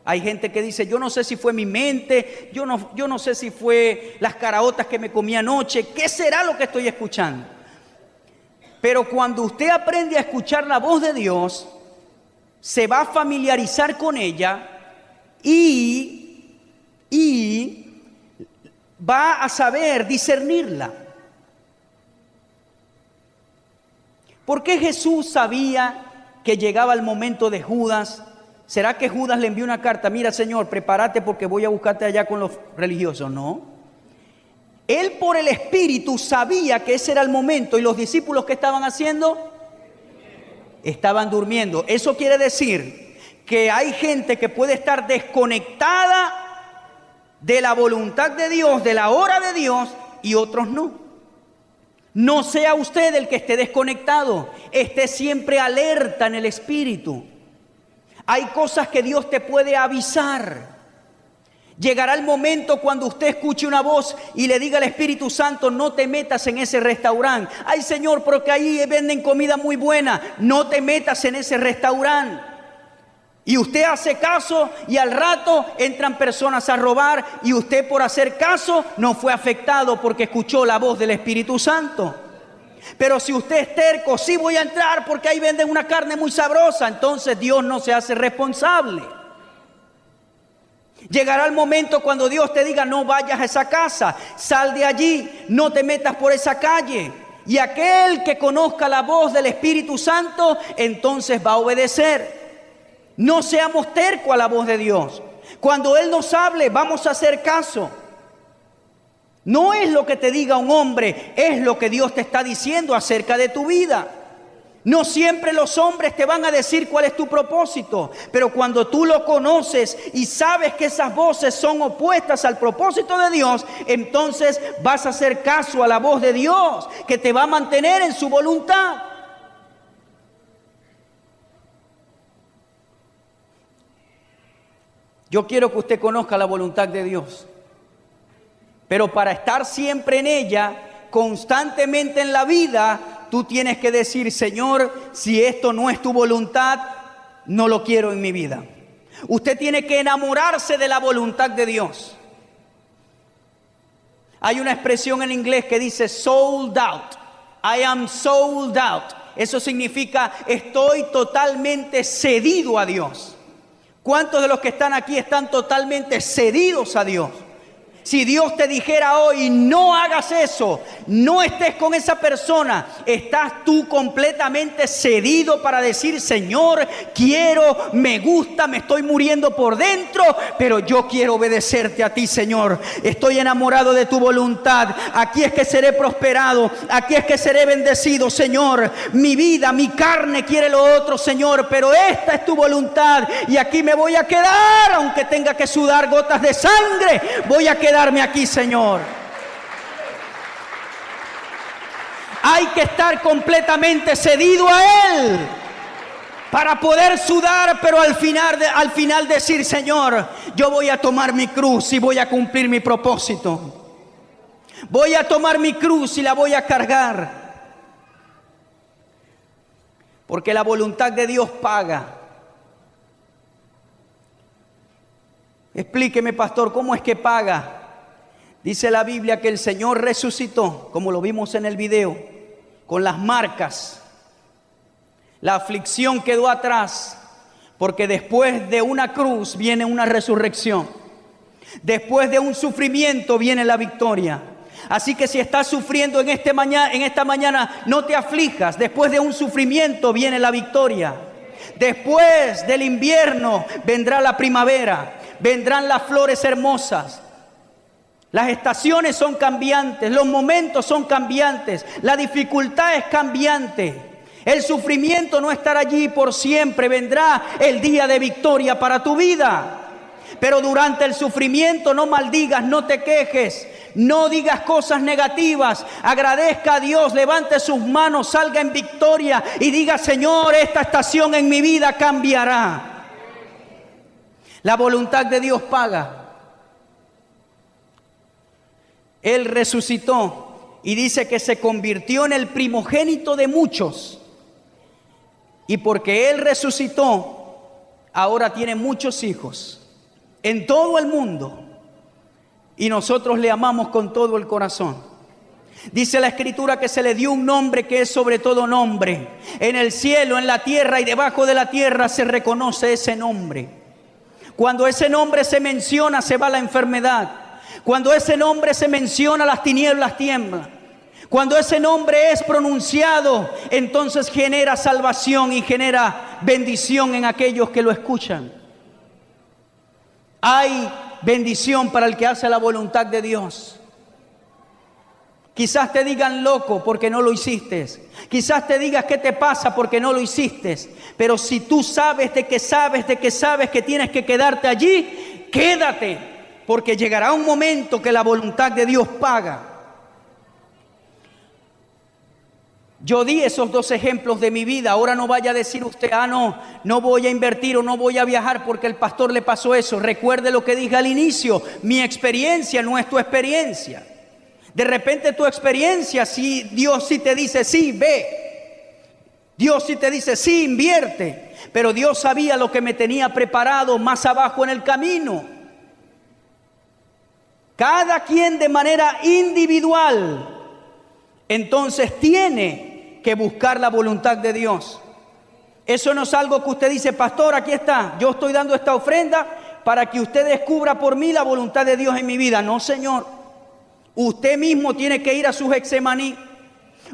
Hay gente que dice, yo no sé si fue mi mente, yo no sé si fue las caraotas que me comí anoche, ¿qué será lo que estoy escuchando? Pero cuando usted aprende a escuchar la voz de Dios, se va a familiarizar con ella y va a saber discernirla. ¿Por qué Jesús sabía que llegaba el momento de Judas? ¿Será que Judas le envió una carta? Mira, Señor, prepárate porque voy a buscarte allá con los religiosos. No. Él por el Espíritu sabía que ese era el momento. ¿Y los discípulos qué estaban haciendo? Estaban durmiendo. Eso quiere decir que hay gente que puede estar desconectada de la voluntad de Dios, de la hora de Dios, y otros no. No sea usted el que esté desconectado, esté siempre alerta en el Espíritu. Hay cosas que Dios te puede avisar. Llegará el momento cuando usted escuche una voz y le diga al Espíritu Santo: no te metas en ese restaurante. Ay, Señor, porque ahí venden comida muy buena. No te metas en ese restaurante. Y usted hace caso y al rato entran personas a robar y usted, por hacer caso, no fue afectado porque escuchó la voz del Espíritu Santo. Pero si usted es terco: sí voy a entrar porque ahí venden una carne muy sabrosa, entonces Dios no se hace responsable. Llegará el momento cuando Dios te diga: no vayas a esa casa, sal de allí, no te metas por esa calle. Y aquel que conozca la voz del Espíritu Santo, entonces va a obedecer. No seamos tercos a la voz de Dios. Cuando Él nos hable, vamos a hacer caso. No es lo que te diga un hombre, es lo que Dios te está diciendo acerca de tu vida. No siempre los hombres te van a decir cuál es tu propósito, pero cuando tú lo conoces y sabes que esas voces son opuestas al propósito de Dios, entonces vas a hacer caso a la voz de Dios, que te va a mantener en su voluntad. Yo quiero que usted conozca la voluntad de Dios, pero para estar siempre en ella, constantemente en la vida, tú tienes que decir: Señor, si esto no es tu voluntad, no lo quiero en mi vida. Usted tiene que enamorarse de la voluntad de Dios. Hay una expresión en inglés que dice sold out. I am sold out. Eso significa: estoy totalmente cedido a Dios. ¿Cuántos de los que están aquí están totalmente cedidos a Dios? Si Dios te dijera hoy: no hagas eso, no estés con esa persona, estás tú completamente cedido para decir: Señor, quiero, me gusta, me estoy muriendo por dentro, pero yo quiero obedecerte a ti, Señor. Estoy enamorado de tu voluntad. Aquí es que seré prosperado, aquí es que seré bendecido, Señor. Mi vida, mi carne quiere lo otro, Señor, pero esta es tu voluntad y aquí me voy a quedar, aunque tenga que sudar gotas de sangre. Voy a quedarme aquí, Señor. Hay que estar completamente cedido a Él para poder sudar, pero al final decir: Señor, yo voy a tomar mi cruz y voy a cumplir mi propósito. Voy a tomar mi cruz y la voy a cargar. Porque la voluntad de Dios paga. Explíqueme, pastor, ¿cómo es que paga? Dice la Biblia que el Señor resucitó, como lo vimos en el video, con las marcas. La aflicción quedó atrás, porque después de una cruz viene una resurrección. Después de un sufrimiento viene la victoria. Así que si estás sufriendo en esta mañana, no te aflijas. Después de un sufrimiento viene la victoria. Después del invierno vendrá la primavera. Vendrán las flores hermosas. Las estaciones son cambiantes, los momentos son cambiantes, la dificultad es cambiante. El sufrimiento no estará allí por siempre, vendrá el día de victoria para tu vida. Pero durante el sufrimiento no maldigas, no te quejes, no digas cosas negativas. Agradezca a Dios, levante sus manos, salga en victoria y diga: Señor, esta estación en mi vida cambiará. La voluntad de Dios paga. Él resucitó y dice que se convirtió en el primogénito de muchos. Y porque Él resucitó, ahora tiene muchos hijos en todo el mundo. Y nosotros le amamos con todo el corazón. Dice la Escritura que se le dio un nombre que es sobre todo nombre. En el cielo, en la tierra y debajo de la tierra se reconoce ese nombre. Cuando ese nombre se menciona, se va la enfermedad. Cuando ese nombre se menciona, las tinieblas tiemblan. Cuando ese nombre es pronunciado, entonces genera salvación y genera bendición en aquellos que lo escuchan. Hay bendición para el que hace la voluntad de Dios. Quizás te digan loco porque no lo hiciste. Quizás te digas qué te pasa porque no lo hiciste. Pero si tú sabes que tienes que quedarte allí, quédate. Porque llegará un momento que la voluntad de Dios paga. Yo di esos dos ejemplos de mi vida. Ahora no vaya a decir usted, no voy a invertir o no voy a viajar porque el pastor le pasó eso. Recuerde lo que dije al inicio, mi experiencia no es tu experiencia. De repente tu experiencia, si Dios sí te dice sí, ve. Dios sí te dice sí, invierte. Pero Dios sabía lo que me tenía preparado más abajo en el camino. Cada quien de manera individual, entonces tiene que buscar la voluntad de Dios. Eso no es algo que usted dice, pastor, aquí está, yo estoy dando esta ofrenda para que usted descubra por mí la voluntad de Dios en mi vida. No, Señor. Usted mismo tiene que ir a su Getsemaní.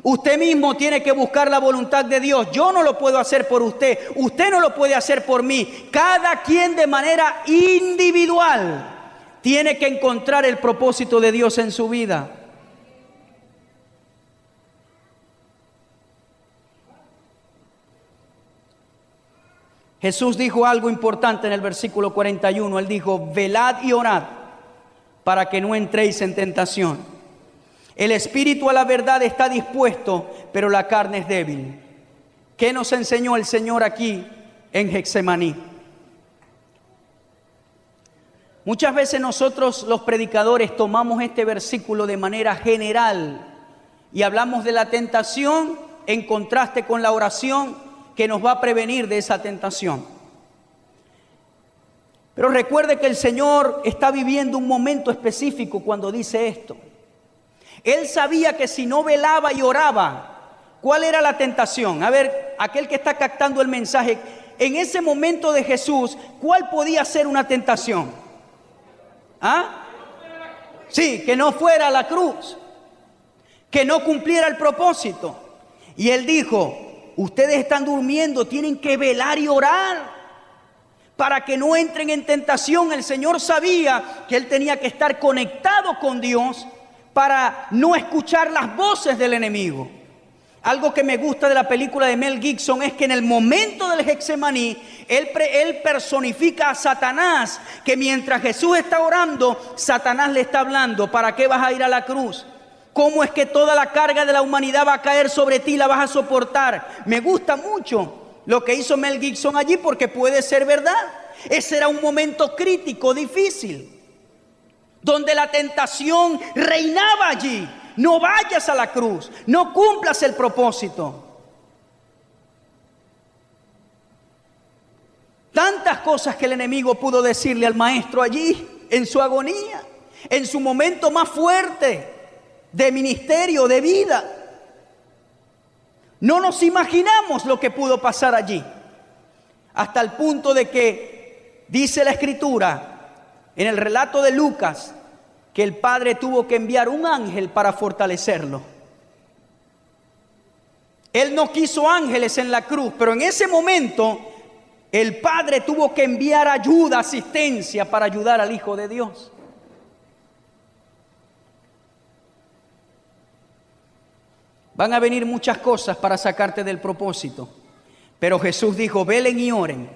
Usted mismo tiene que buscar la voluntad de Dios. Yo no lo puedo hacer por usted. Usted no lo puede hacer por mí. Cada quien de manera individual tiene que encontrar el propósito de Dios en su vida. Jesús dijo algo importante en el versículo 41. Él dijo, velad y orad para que no entréis en tentación. El espíritu a la verdad está dispuesto, pero la carne es débil. ¿Qué nos enseñó el Señor aquí en Getsemaní? Muchas veces nosotros los predicadores tomamos este versículo de manera general y hablamos de la tentación en contraste con la oración que nos va a prevenir de esa tentación. Pero recuerde que el Señor está viviendo un momento específico cuando dice esto. Él sabía que si no velaba y oraba, ¿cuál era la tentación? A ver, aquel que está captando el mensaje, en ese momento de Jesús, ¿cuál podía ser una tentación? Sí, que no fuera a la cruz, que no cumpliera el propósito. Y Él dijo, ustedes están durmiendo, tienen que velar y orar para que no entren en tentación. El Señor sabía que Él tenía que estar conectado con Dios para no escuchar las voces del enemigo. Algo que me gusta de la película de Mel Gibson es que en el momento del Getsemaní, él personifica a Satanás, que mientras Jesús está orando, Satanás le está hablando, ¿para qué vas a ir a la cruz? ¿Cómo es que toda la carga de la humanidad va a caer sobre ti y la vas a soportar? Me gusta mucho lo que hizo Mel Gibson allí porque puede ser verdad. Ese era un momento crítico, difícil, donde la tentación reinaba allí. No vayas a la cruz, no cumplas el propósito. Tantas cosas que el enemigo pudo decirle al maestro allí, en su agonía, en su momento más fuerte de ministerio, de vida. No nos imaginamos lo que pudo pasar allí, hasta el punto de que dice la Escritura en el relato de Lucas que el Padre tuvo que enviar un ángel para fortalecerlo. Él no quiso ángeles en la cruz, pero en ese momento el Padre tuvo que enviar ayuda, asistencia para ayudar al Hijo de Dios. Van a venir muchas cosas para sacarte del propósito, pero Jesús dijo, velen y oren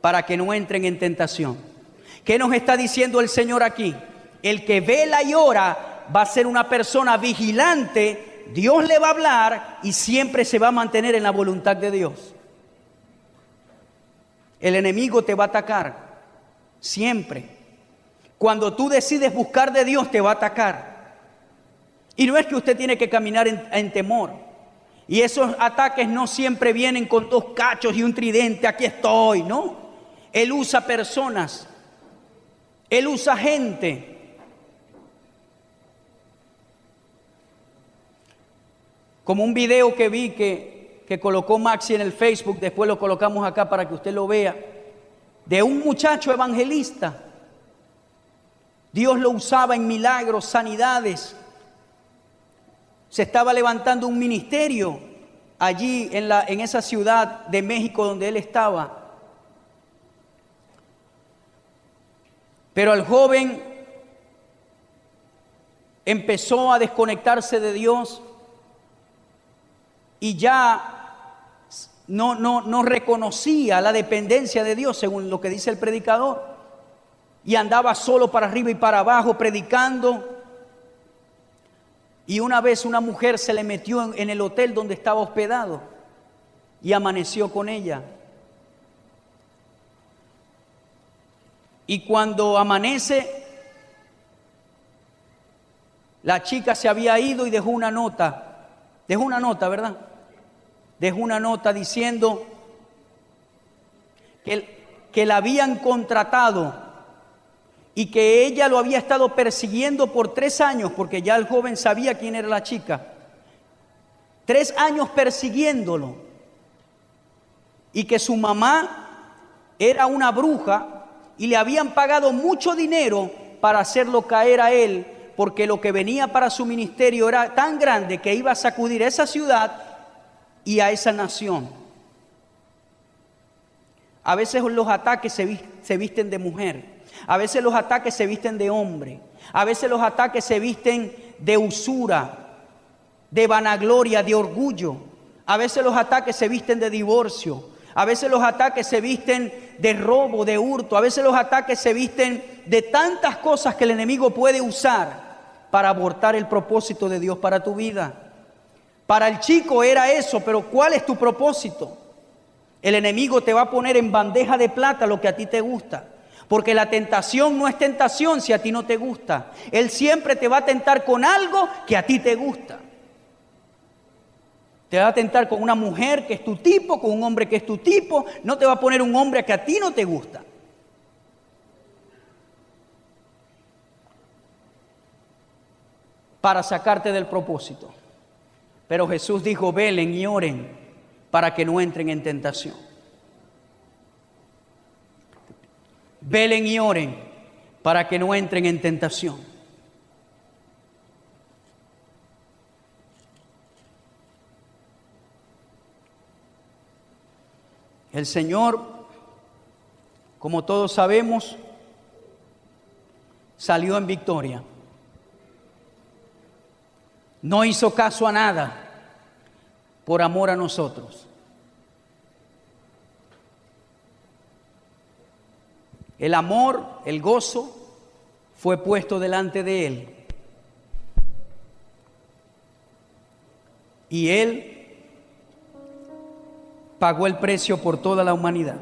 para que no entren en tentación. ¿Qué nos está diciendo el Señor aquí? El que vela y ora va a ser una persona vigilante. Dios le va a hablar y siempre se va a mantener en la voluntad de Dios. El enemigo te va a atacar, siempre. Cuando tú decides buscar de Dios, te va a atacar. Y no es que usted tiene que caminar en temor. Y esos ataques no siempre vienen con 2 cachos y un tridente, aquí estoy, ¿no? Él usa personas, Él usa gente. Como un video que vi que colocó Maxi en el Facebook, después lo colocamos acá para que usted lo vea, de un muchacho evangelista. Dios lo usaba en milagros, sanidades. Se estaba levantando un ministerio allí en esa ciudad de México donde él estaba. Pero el joven empezó a desconectarse de Dios y ya no reconocía la dependencia de Dios, según lo que dice el predicador, y andaba solo para arriba y para abajo predicando. Y una vez una mujer se le metió en el hotel donde estaba hospedado y amaneció con ella. Y cuando amanece, la chica se había ido y dejó una nota, ¿verdad? Dejó una nota diciendo que la habían contratado y que ella lo había estado persiguiendo por 3 años, porque ya el joven sabía quién era la chica. 3 años persiguiéndolo, y que su mamá era una bruja y le habían pagado mucho dinero para hacerlo caer a él, porque lo que venía para su ministerio era tan grande que iba a sacudir a esa ciudad y a esa nación. A veces los ataques se visten de mujer. A veces los ataques se visten de hombre. A veces los ataques se visten de usura, de vanagloria, de orgullo. A veces los ataques se visten de divorcio. A veces los ataques se visten de robo, de hurto. A veces los ataques se visten de tantas cosas que el enemigo puede usar para abortar el propósito de Dios para tu vida. Para el chico era eso, pero ¿cuál es tu propósito? El enemigo te va a poner en bandeja de plata lo que a ti te gusta. Porque la tentación no es tentación si a ti no te gusta. Él siempre te va a tentar con algo que a ti te gusta. Te va a tentar con una mujer que es tu tipo, con un hombre que es tu tipo. No te va a poner un hombre que a ti no te gusta. Para sacarte del propósito. Pero Jesús dijo: velen y oren para que no entren en tentación. Velen y oren para que no entren en tentación. El Señor, como todos sabemos, salió en victoria. No hizo caso a nada por amor a nosotros. El amor, el gozo, fue puesto delante de Él. Y Él pagó el precio por toda la humanidad.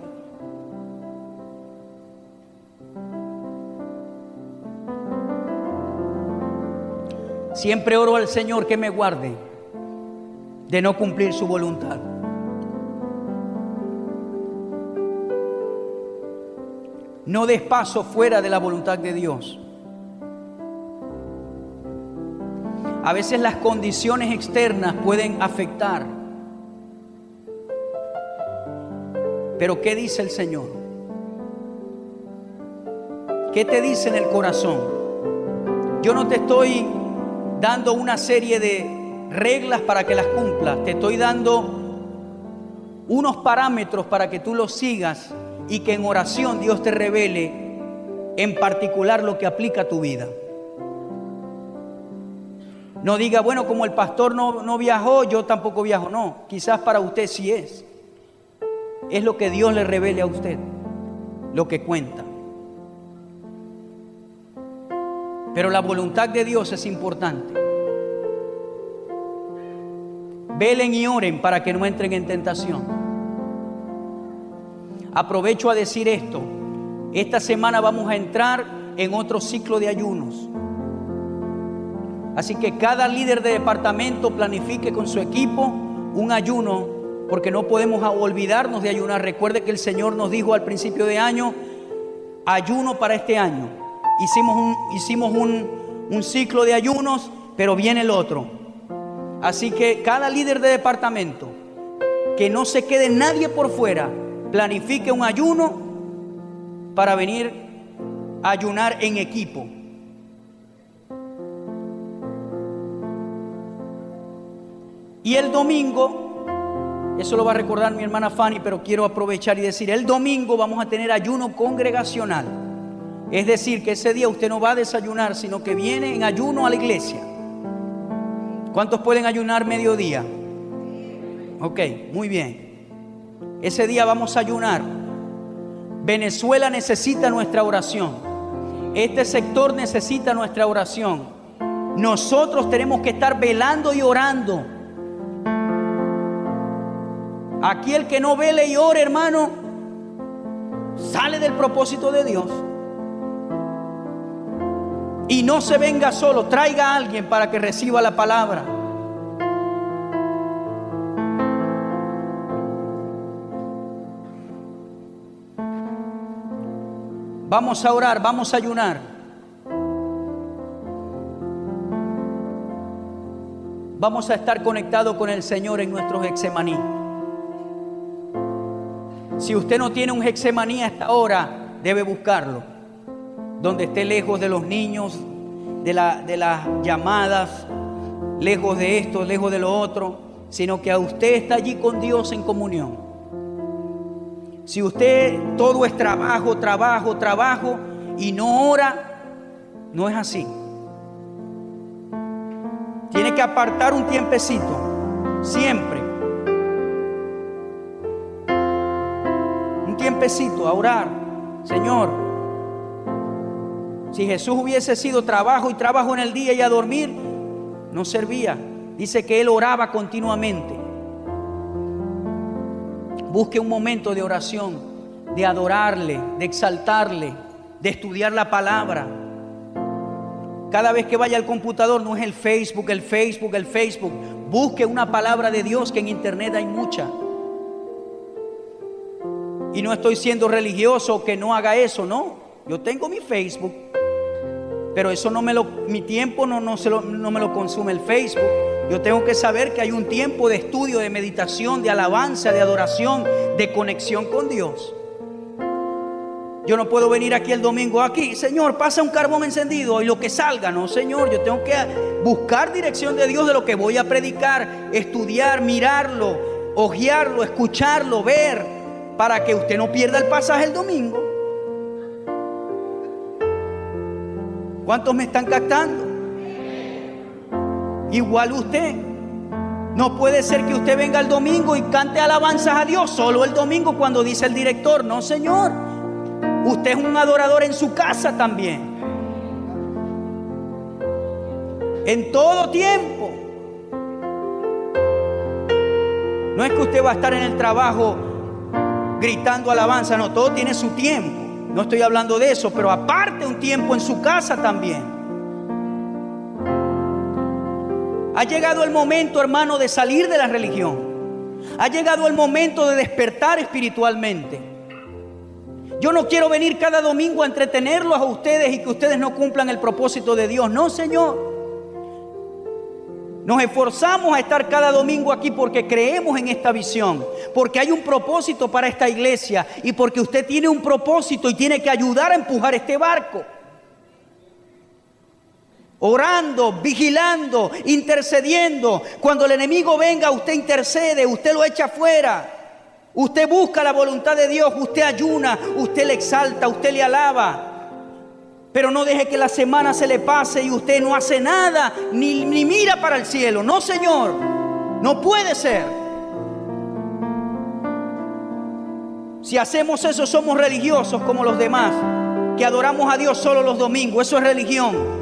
Siempre oro al Señor que me guarde de no cumplir su voluntad. No des paso fuera de la voluntad de Dios. A veces las condiciones externas pueden afectar. Pero ¿qué dice el Señor? ¿Qué te dice en el corazón? Yo no te estoy dando una serie de reglas para que las cumplas. Te estoy dando unos parámetros para que tú los sigas y que en oración Dios te revele en particular lo que aplica a tu vida. No diga, bueno, como el pastor no viajó, yo tampoco viajo. No, quizás para usted sí es. Es lo que Dios le revele a usted, lo que cuenta. Pero la voluntad de Dios es importante. Velen y oren para que no entren en tentación. Aprovecho a decir esto. Esta semana vamos a entrar en otro ciclo de ayunos. Así que cada líder de departamento planifique con su equipo un ayuno, porque no podemos olvidarnos de ayunar. Recuerde que el Señor nos dijo al principio de año: ayuno para este año. Hicimos un ciclo de ayunos, pero viene el otro. Así que cada líder de departamento, que no se quede nadie por fuera, planifique un ayuno para venir a ayunar en equipo. Y el domingo, eso lo va a recordar mi hermana Fanny, pero quiero aprovechar y decir, el domingo vamos a tener ayuno congregacional. Es decir, que ese día usted no va a desayunar, sino que viene en ayuno a la iglesia. ¿Cuántos pueden ayunar mediodía? Ok, muy bien. Ese día vamos a ayunar. Venezuela necesita nuestra oración. Este sector necesita nuestra oración. Nosotros tenemos que estar velando y orando. Aquí el que no vele y ore, hermano, sale del propósito de Dios. Y no se venga solo, traiga a alguien para que reciba la palabra. Vamos a orar, vamos a ayunar. Vamos a estar conectados con el Señor en nuestro Getsemaní. Si usted no tiene un Getsemaní a esta hora, debe buscarlo. Donde esté lejos de los niños, de las llamadas, lejos de esto, lejos de lo otro, sino que a usted está allí con Dios en comunión. Si usted todo es trabajo, trabajo, trabajo y no ora, no es así. Tiene que apartar un tiempecito, siempre. Un tiempecito a orar. Señor, si Jesús hubiese sido trabajo y trabajo en el día y a dormir, no servía. Dice que Él oraba continuamente. Busque un momento de oración, de adorarle, de exaltarle, de estudiar la palabra. Cada vez que vaya al computador, no es el Facebook, el Facebook, el Facebook. Busque una palabra de Dios, que en internet hay mucha. Y no estoy siendo religioso que no haga eso, no. Yo tengo mi Facebook, pero eso mi tiempo no me lo consume el Facebook. Yo tengo que saber que hay un tiempo de estudio, de meditación, de alabanza, de adoración, de conexión con Dios. Yo no puedo venir aquí el domingo, aquí, Señor, pasa un carbón encendido y lo que salga. No, Señor, yo tengo que buscar dirección de Dios de lo que voy a predicar, estudiar, mirarlo, ojearlo, escucharlo, ver, para que usted no pierda el pasaje el domingo. ¿Cuántos me están captando? Igual usted. No puede ser que usted venga el domingo y cante alabanzas a Dios solo el domingo cuando dice el director. No, Señor. Usted es un adorador en su casa también. En todo tiempo. No es que usted va a estar en el trabajo gritando alabanza. No, todo tiene su tiempo. No estoy hablando de eso, pero aparte un tiempo en su casa también. Ha llegado el momento, hermano, de salir de la religión. Ha llegado el momento de despertar espiritualmente. Yo no quiero venir cada domingo a entretenerlos a ustedes y que ustedes no cumplan el propósito de Dios. No, Señor. Nos esforzamos a estar cada domingo aquí porque creemos en esta visión, porque hay un propósito para esta iglesia y porque usted tiene un propósito y tiene que ayudar a empujar este barco. Orando, vigilando, intercediendo. Cuando el enemigo venga, usted intercede, usted lo echa afuera. Usted busca la voluntad de Dios, usted ayuna, usted le exalta, usted le alaba. Pero no deje que la semana se le pase y usted no hace nada, ni mira para el cielo. No, Señor, no puede ser. Si hacemos eso, somos religiosos como los demás, que adoramos a Dios solo los domingos. Eso es religión.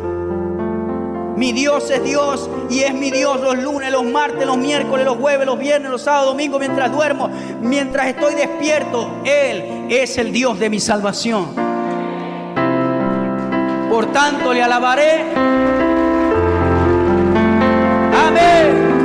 Mi Dios es Dios y es mi Dios los lunes, los martes, los miércoles, los jueves, los viernes, los sábados, domingos, mientras duermo, mientras estoy despierto. Él es el Dios de mi salvación. Por tanto, le alabaré. Amén.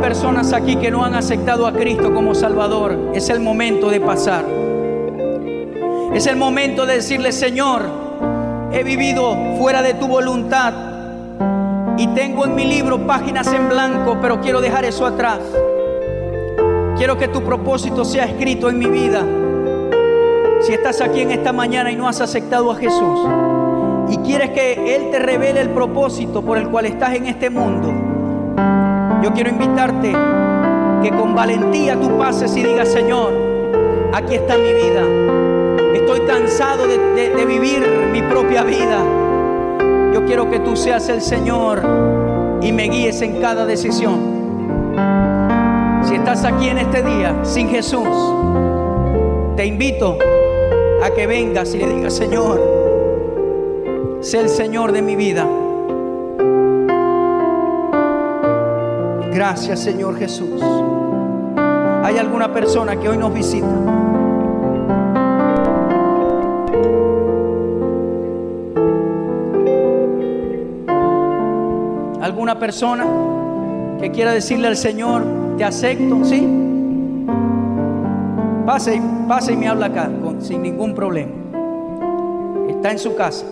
Personas aquí que no han aceptado a Cristo como Salvador, es el momento de pasar. Es el momento de decirle: Señor, he vivido fuera de tu voluntad y tengo en mi libro páginas en blanco, pero quiero dejar eso atrás. Quiero que tu propósito sea escrito en mi vida. Si estás aquí en esta mañana y no has aceptado a Jesús y quieres que Él te revele el propósito por el cual estás en este mundo, yo quiero invitarte que con valentía tú pases y digas: Señor, aquí está mi vida. Estoy cansado de vivir mi propia vida. Yo quiero que tú seas el Señor y me guíes en cada decisión. Si estás aquí en este día sin Jesús, te invito a que vengas y le digas: Señor, sé el Señor de mi vida. Gracias, Señor Jesús. ¿Hay alguna persona que hoy nos visita? ¿Alguna persona que quiera decirle al Señor: te acepto? ¿Sí? Pase y me habla acá sin ningún problema. Está en su casa.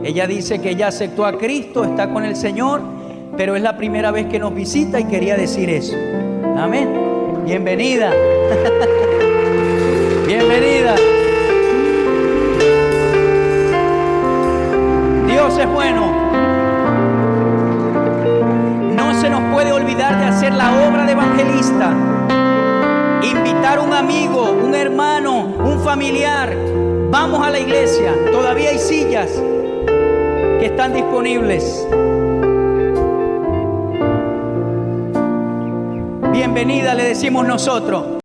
Ella dice que ya aceptó a Cristo, está con el Señor, pero es la primera vez que nos visita y quería decir eso. Amén. Bienvenida. Bienvenida. Dios es bueno. No se nos puede olvidar de hacer la obra de evangelista. Invitar a un amigo, un hermano, un familiar. Vamos a la iglesia. Todavía hay sillas que están disponibles. Bienvenida, le decimos nosotros.